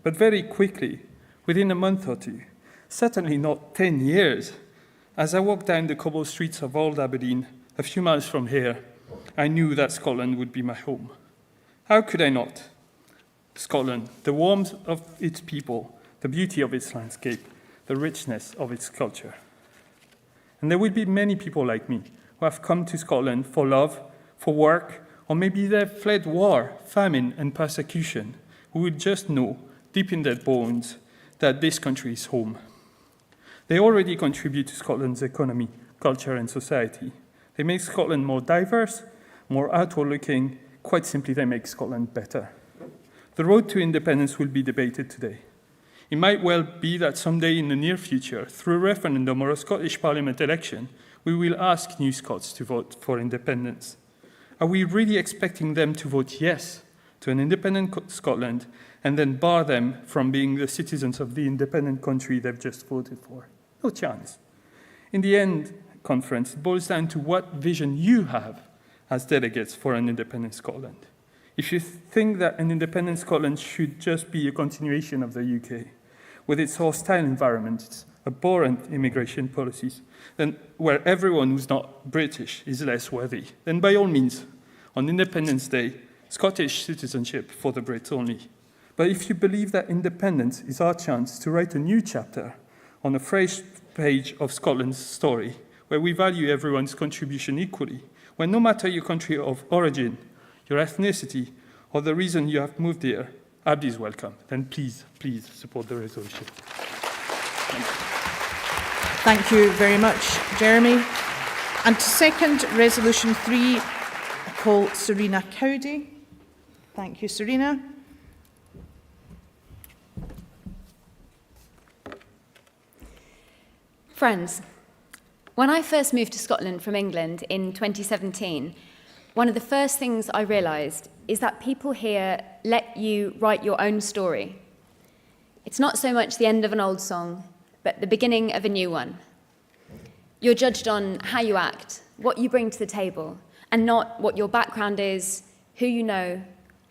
But very quickly, within a month or two, certainly not 10 years, as I walked down the cobbled streets of Old Aberdeen, a few miles from here, I knew that Scotland would be my home. How could I not? Scotland, the warmth of its people, the beauty of its landscape, the richness of its culture. And there will be many people like me who have come to Scotland for love, for work, or maybe they've fled war, famine, and persecution, who would just know, deep in their bones, that this country is home. They already contribute to Scotland's economy, culture, and society. They make Scotland more diverse, more outward-looking. Quite simply, they make Scotland better. The road to independence will be debated today. It might well be that someday in the near future, through a referendum or a Scottish Parliament election, we will ask new Scots to vote for independence. Are we really expecting them to vote yes to an independent Scotland and then bar them from being the citizens of the independent country they've just voted for? No chance. In the end, conference, it boils down to what vision you have as delegates for an independent Scotland. If you think that an independent Scotland should just be a continuation of the UK, with its hostile environment, its abhorrent immigration policies, then where everyone who's not British is less worthy, then by all means, on Independence Day, Scottish citizenship for the Brits only. But if you believe that independence is our chance to write a new chapter on a fresh page of Scotland's story, where we value everyone's contribution equally, where no matter your country of origin, your ethnicity, or the reason you have moved here, Abdi is welcome. Then please support the resolution.
Thank you very much, Jeremy. And to second Resolution 3, I call Serena Cowdy. Thank you, Serena.
Friends, when I first moved to Scotland from England in 2017, one of the first things I realised is that people here let you write your own story. It's not so much the end of an old song, but the beginning of a new one. You're judged on how you act, what you bring to the table, and not what your background is, who you know,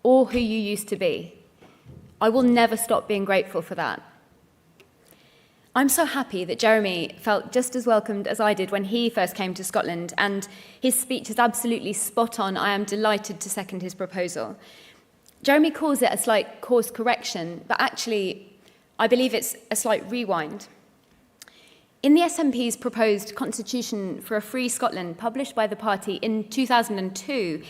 or who you used to be. I will never stop being grateful for that. I'm so happy that Jeremy felt just as welcomed as I did when he first came to Scotland, and his speech is absolutely spot on. I am delighted to second his proposal. Jeremy calls it a slight course correction, but actually, I believe it's a slight rewind. In the SNP's proposed Constitution for a Free Scotland, published by the party in 2002,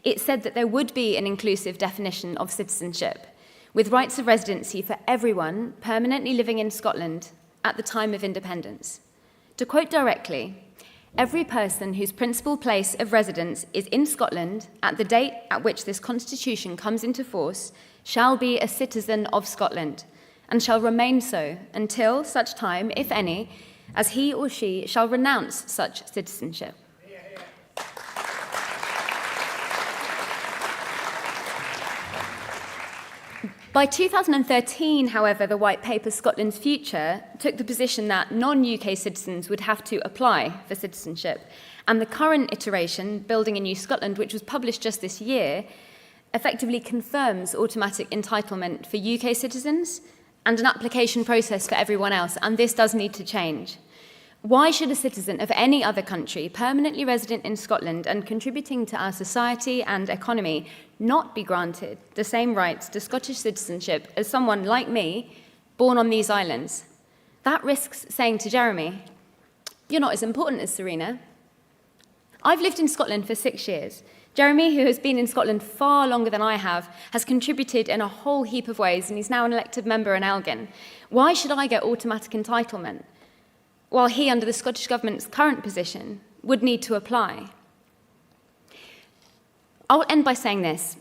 it said that there would be an inclusive definition of citizenship, with rights of residency for everyone permanently living in Scotland at the time of independence. To quote directly, every person whose principal place of residence is in Scotland at the date at which this constitution comes into force shall be a citizen of Scotland and shall remain so until such time, if any, as he or she shall renounce such citizenship. By 2013, however, the White Paper Scotland's Future took the position that non-UK citizens would have to apply for citizenship. And the current iteration, Building a New Scotland, which was published just this year, effectively confirms automatic entitlement for UK citizens and an application process for everyone else. And this does need to change. Why should a citizen of any other country, permanently resident in Scotland and contributing to our society and economy, not be granted the same rights to Scottish citizenship as someone like me, born on these islands? That risks saying to Jeremy, "You're not as important as Serena." I've lived in Scotland for 6 years. Jeremy, who has been in Scotland far longer than I have, has contributed in a whole heap of ways, and he's now an elected member in Elgin. Why should I get automatic entitlement, while he, under the Scottish Government's current position, would need to apply? I'll end by saying this.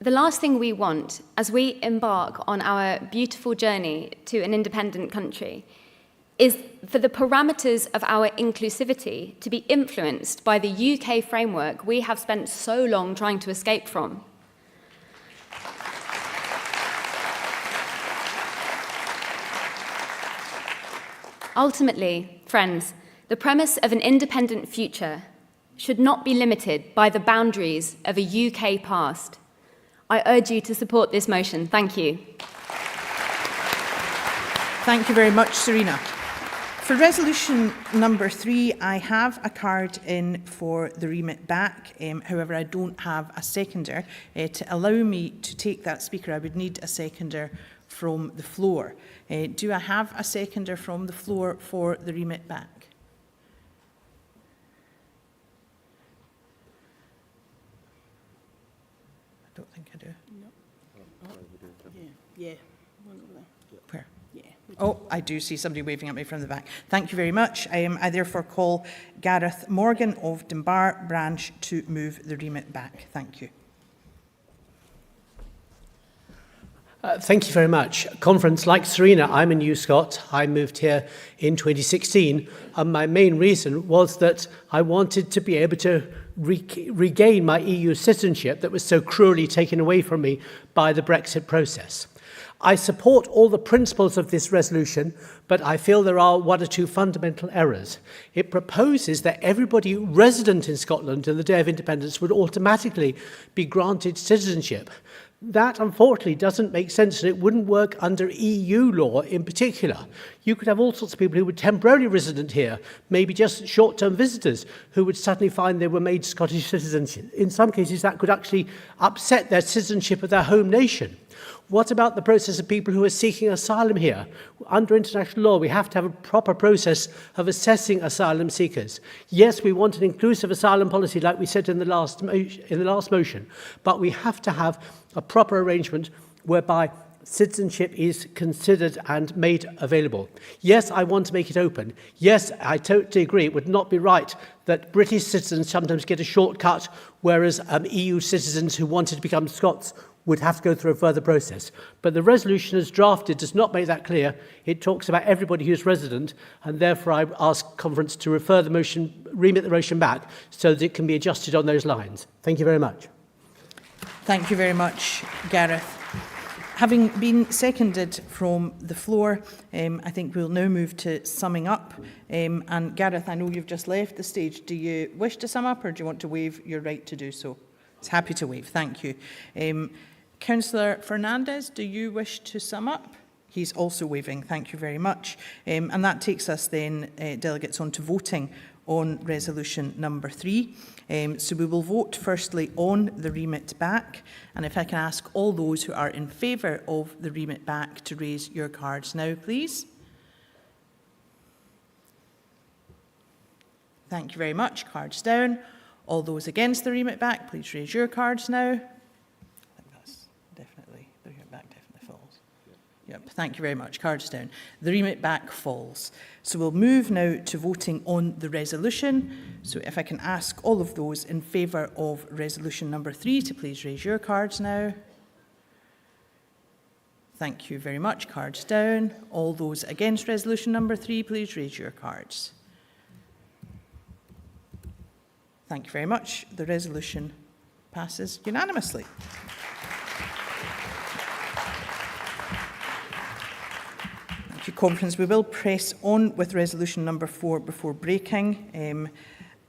The last thing we want as we embark on our beautiful journey to an independent country is for the parameters of our inclusivity to be influenced by the UK framework we have spent so long trying to escape from. Ultimately, friends, the premise of an independent future should not be limited by the boundaries of a UK past. I urge you to support this motion. Thank you.
Thank you very much, Serena. For resolution number 3, I have a card in for the remit back. However, I don't have a seconder. To allow me to take that speaker, I would need a seconder from the floor. Do I have a seconder from the floor for the remit back? I don't think I do.
No. Yeah.
Where? Oh, I do see somebody waving at me from the back. Thank you very much. I therefore call Gareth Morgan of Dunbar Branch to move the remit back. Thank you.
Thank you very much. Conference, like Serena, I'm a new Scot. I moved here in 2016, and my main reason was that I wanted to be able to regain my EU citizenship that was so cruelly taken away from me by the Brexit process. I support all the principles of this resolution, but I feel there are one or two fundamental errors. It proposes that everybody resident in Scotland on the day of independence would automatically be granted citizenship. That, unfortunately, doesn't make sense, and it wouldn't work under EU law in particular. You could have all sorts of people who were temporarily resident here, maybe just short-term visitors, who would suddenly find they were made Scottish citizens. In some cases, that could actually upset their citizenship of their home nation. What about the process of people who are seeking asylum here? Under international law, we have to have a proper process of assessing asylum seekers. Yes, we want an inclusive asylum policy, like we said in the last motion, but we have to have a proper arrangement whereby citizenship is considered and made available. Yes, I want to make it open. Yes, I totally agree. It would not be right that British citizens sometimes get a shortcut, whereas EU citizens who wanted to become Scots would have to go through a further process. But the resolution as drafted does not make that clear. It talks about everybody who's resident, and therefore I ask Conference to refer the motion, remit the motion back, so that it can be adjusted on those lines. Thank you very much.
Thank you very much, Gareth. Having been seconded from the floor, I think we'll now move to summing up. And Gareth, I know you've just left the stage. Do you wish to sum up, or do you want to waive your right to do so? It's happy to waive. Thank you. Councillor Fernandez, do you wish to sum up? He's also waiving. Thank you very much. And that takes us then, delegates, on to voting on resolution number 3. So we will vote firstly on the remit back. And if I can ask all those who are in favour of the remit back to raise your cards now, please. Thank you very much. Cards down. All those against the remit back, please raise your cards now. I think that's definitely, the remit back definitely falls. Yep, thank you very much. Cards down. The remit back falls. So we'll move now to voting on the resolution. So if I can ask all of those in favour of resolution number 3 to please raise your cards now. Thank you very much. Cards down. All those against resolution number 3, please raise your cards. Thank you very much. The resolution passes unanimously. Thank you, Conference. We will press on with resolution number 4 before breaking,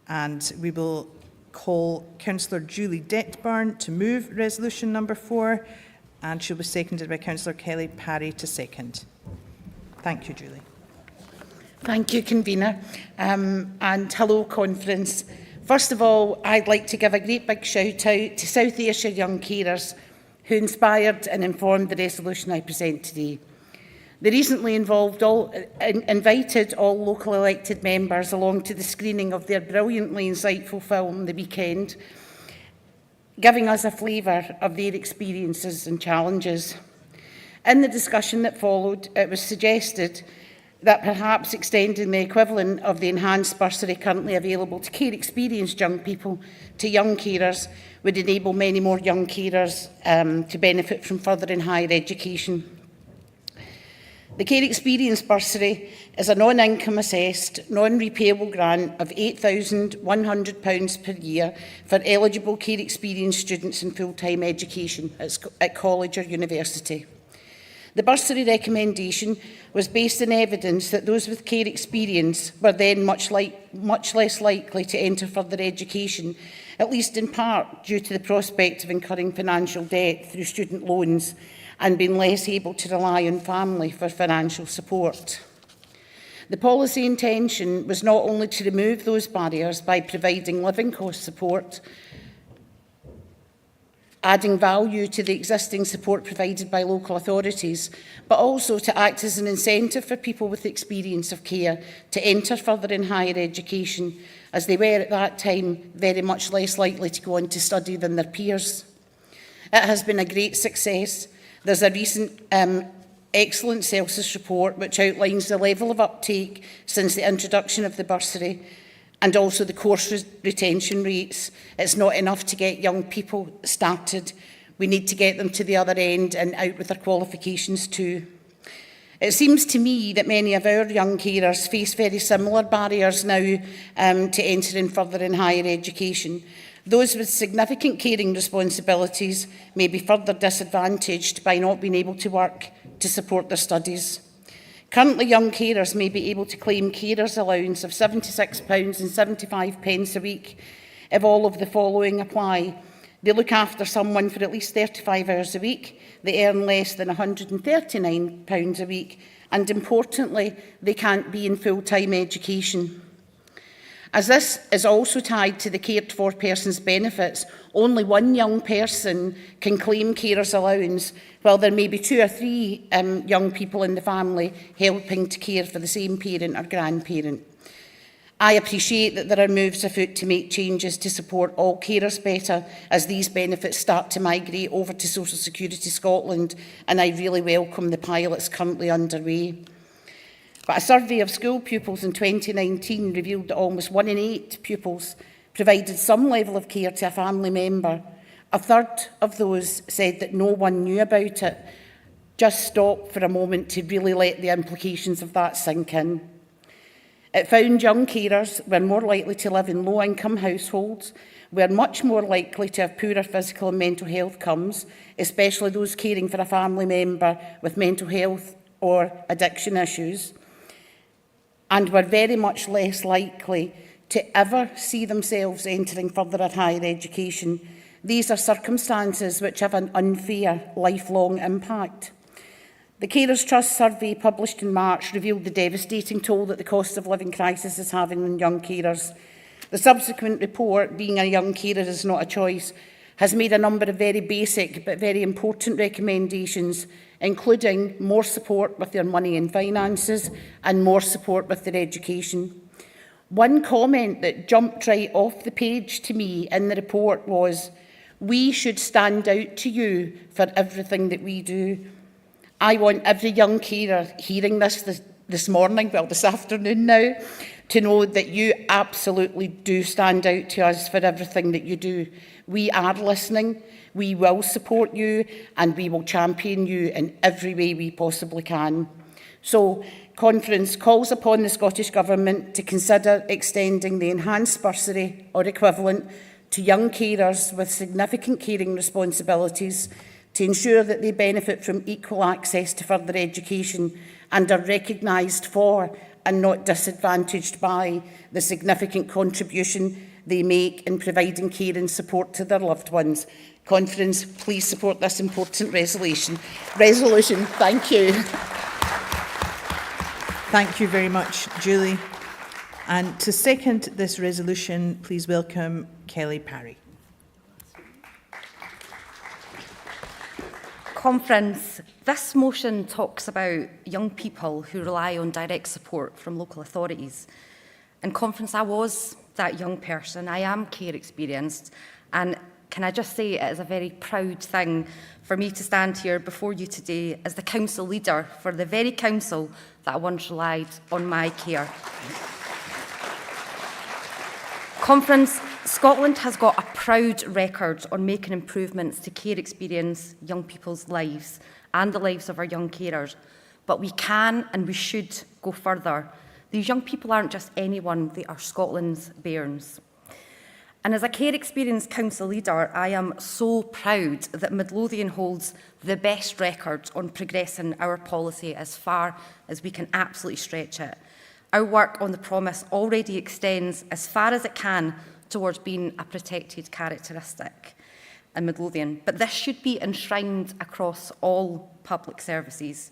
and we will call Councillor Julie Detbarn to move resolution number 4, and she'll be seconded by Councillor Kelly Parry to second. Thank you, Julie.
Thank you, Convener, and hello, Conference. First of all, I'd like to give a great big shout out to South Ayrshire young carers who inspired and informed the resolution I present today. They recently invited all local elected members along to the screening of their brilliantly insightful film, The Weekend, giving us a flavour of their experiences and challenges. In the discussion that followed, it was suggested that perhaps extending the equivalent of the enhanced bursary currently available to care experienced young people to young carers would enable many more young carers to benefit from further and higher education. The care experience bursary is a non-income assessed, non-repayable grant of £8,100 per year for eligible care experience students in full-time education at college or university. The bursary recommendation was based on evidence that those with care experience were then much less likely to enter further education, at least in part due to the prospect of incurring financial debt through student loans and being less able to rely on family for financial support. The policy intention was not only to remove those barriers by providing living cost support, adding value to the existing support provided by local authorities, but also to act as an incentive for people with experience of care to enter further in higher education, as they were at that time very much less likely to go on to study than their peers. It has been a great success. There's a recent excellent Celsius report which outlines the level of uptake since the introduction of the bursary, and also the course retention rates. It's not enough to get young people started. We need to get them to the other end and out with their qualifications too. It seems to me that many of our young carers face very similar barriers now to entering further in higher education. Those with significant caring responsibilities may be further disadvantaged by not being able to work to support their studies. Currently, young carers may be able to claim carers allowance of £76.75 a week if all of the following apply. They look after someone for at least 35 hours a week, they earn less than £139 a week, and importantly, they can't be in full-time education. As this is also tied to the cared for person's benefits, only one young person can claim carers allowance, while there may be 2 or 3 young people in the family helping to care for the same parent or grandparent. I appreciate that there are moves afoot to make changes to support all carers better as these benefits start to migrate over to Social Security Scotland, and I really welcome the pilots currently underway. But a survey of school pupils in 2019 revealed that almost 1 in 8 pupils provided some level of care to a family member. A third of those said that no one knew about it. Just stop for a moment to really let the implications of that sink in. It found young carers were more likely to live in low-income households, were much more likely to have poorer physical and mental health outcomes, especially those caring for a family member with mental health or addiction issues, and were very much less likely to ever see themselves entering further or higher education. These are circumstances which have an unfair lifelong impact. The Carers Trust survey published in March revealed the devastating toll that the cost of living crisis is having on young carers. The subsequent report, Being a Young Carer is Not a Choice, has made a number of very basic but very important recommendations, including more support with their money and finances and more support with their education. One comment that jumped right off the page to me in the report was, "We should stand out to you for everything that we do." I want every young carer hearing this morning, well, this afternoon now, to know that you absolutely do stand out to us for everything that you do. We are listening, we will support you, and we will champion you in every way we possibly can. So, Conference calls upon the Scottish Government to consider extending the enhanced bursary or equivalent to young carers with significant caring responsibilities to ensure that they benefit from equal access to further education and are recognised for and not disadvantaged by the significant contribution they make in providing care and support to their loved ones. Conference, please support this important resolution. Thank you.
Thank you very much, Julie. And to second this resolution, please welcome Kelly Parry.
Conference, this motion talks about young people who rely on direct support from local authorities. In Conference, I was that young person. I am care experienced, and can I just say it is a very proud thing for me to stand here before you today as the council leader for the very council that I once relied on my care. Conference, Scotland has got a proud record on making improvements to care experience young people's lives and the lives of our young carers, but we can and we should go further. These young people aren't just anyone, they are Scotland's bairns. And as a care experience council leader, I am so proud that Midlothian holds the best record on progressing our policy as far as we can absolutely stretch it. Our work on the promise already extends as far as it can towards being a protected characteristic in Midlothian, but this should be enshrined across all public services.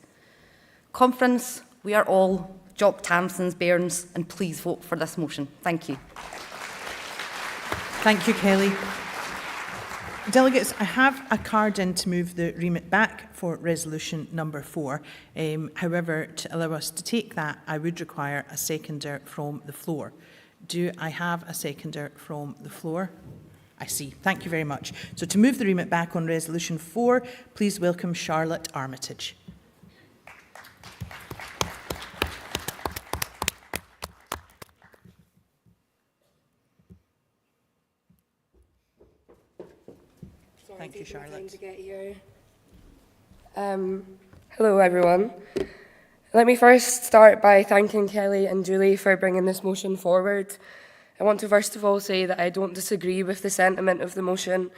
Conference, we are all Jock Tamson's bairns, and please vote for this motion. Thank you.
Thank you, Kelly. Delegates, I have a card in to move the remit back for resolution number 4. However, to allow us to take that, I would require a seconder from the floor. Do I have a seconder from the floor? I see. Thank you very much. So to move the remit back on resolution 4, please welcome Charlotte Armitage. Thank you, Charlotte.
To get here. Hello, everyone. Let me first start by thanking Kelly and Julie for bringing this motion forward. I want to first of all say that I don't disagree with the sentiment of the motion.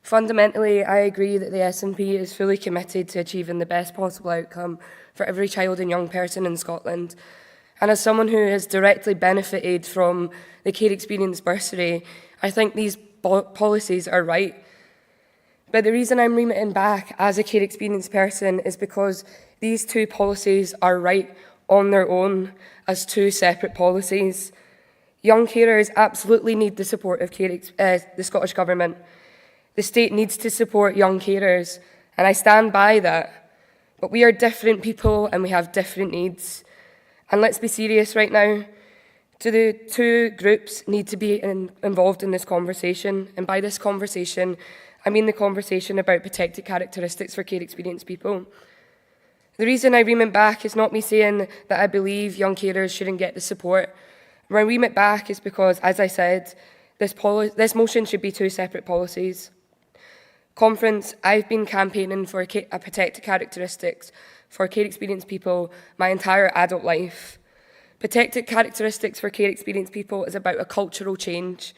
Fundamentally, I agree that the SNP is fully committed to achieving the best possible outcome for every child and young person in Scotland. And as someone who has directly benefited from the Care Experience bursary, I think these policies are right. But the reason I'm remitting back as a Care Experience person is because these two policies are right on their own as two separate policies. Young carers absolutely need the support of the Scottish Government. The state needs to support young carers, and I stand by that. But we are different people and we have different needs. And let's be serious right now. The two groups need to be involved in this conversation, and by this conversation, I mean the conversation about protected characteristics for care experienced people. The reason I remit back is not me saying that I believe young carers shouldn't get the support. My remit back is because, as I said, this motion should be two separate policies. Conference, I've been campaigning for a protected characteristics for care experienced people my entire adult life. Protected characteristics for care experienced people is about a cultural change.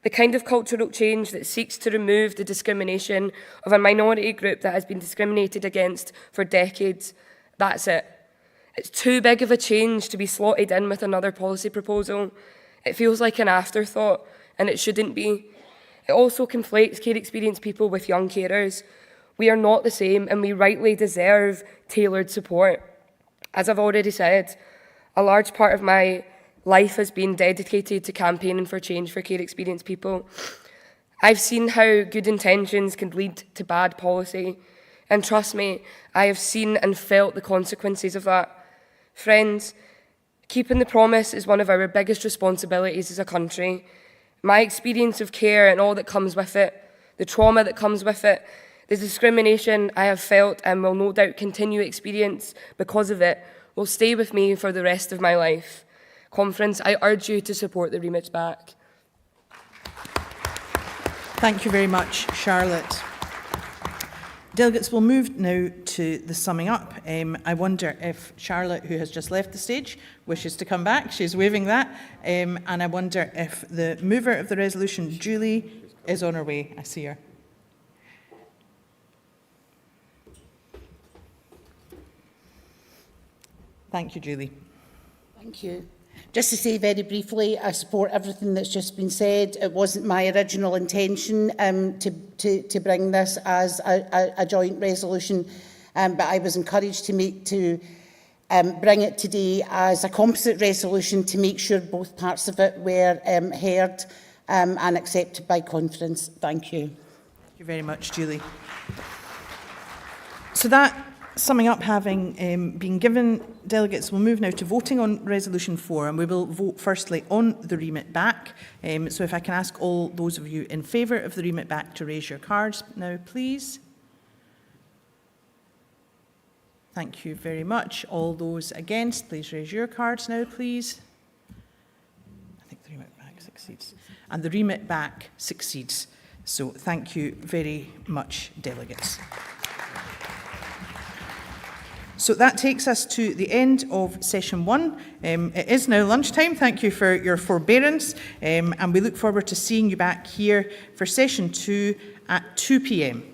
The kind of cultural change that seeks to remove the discrimination of a minority group that has been discriminated against for decades. That's it. It's too big of a change to be slotted in with another policy proposal. It feels like an afterthought, and it shouldn't be. It also conflates care experienced people with young carers. We are not the same, and we rightly deserve tailored support. As I've already said, a large part of my life has been dedicated to campaigning for change for care experienced people. I've seen how good intentions can lead to bad policy, and trust me, I have seen and felt the consequences of that. Friends, keeping the promise is one of our biggest responsibilities as a country. My experience of care and all that comes with it, the trauma that comes with it, the discrimination I have felt and will no doubt continue to experience because of it, will stay with me for the rest of my life. Conference, I urge you to support the remits back.
Thank you very much, Charlotte. Delegates, will move now to the summing up. I wonder if Charlotte, who has just left the stage, wishes to come back. She's waving that. And I wonder if the mover of the resolution, Julie, is on her way. I see her. Thank you, Julie.
Thank you. Just to say very briefly, I support everything that's just been said. It wasn't my original intention to bring this as a joint resolution, but I was encouraged to bring it today as a composite resolution to make sure both parts of it were heard and accepted by conference. Thank you.
Thank you very much, Julie. So that summing up having been given, delegates will move now to voting on resolution 4, and we will vote firstly on the remit back. So if I can ask all those of you in favour of the remit back to raise your cards now, please. Thank you very much. All those against, please raise your cards now, please. I think the remit back succeeds. And the remit back succeeds. So thank you very much, delegates. So that takes us to the end of session 1. It is now lunchtime. Thank you for your forbearance, and we look forward to seeing you back here for session 2 at 2 p.m.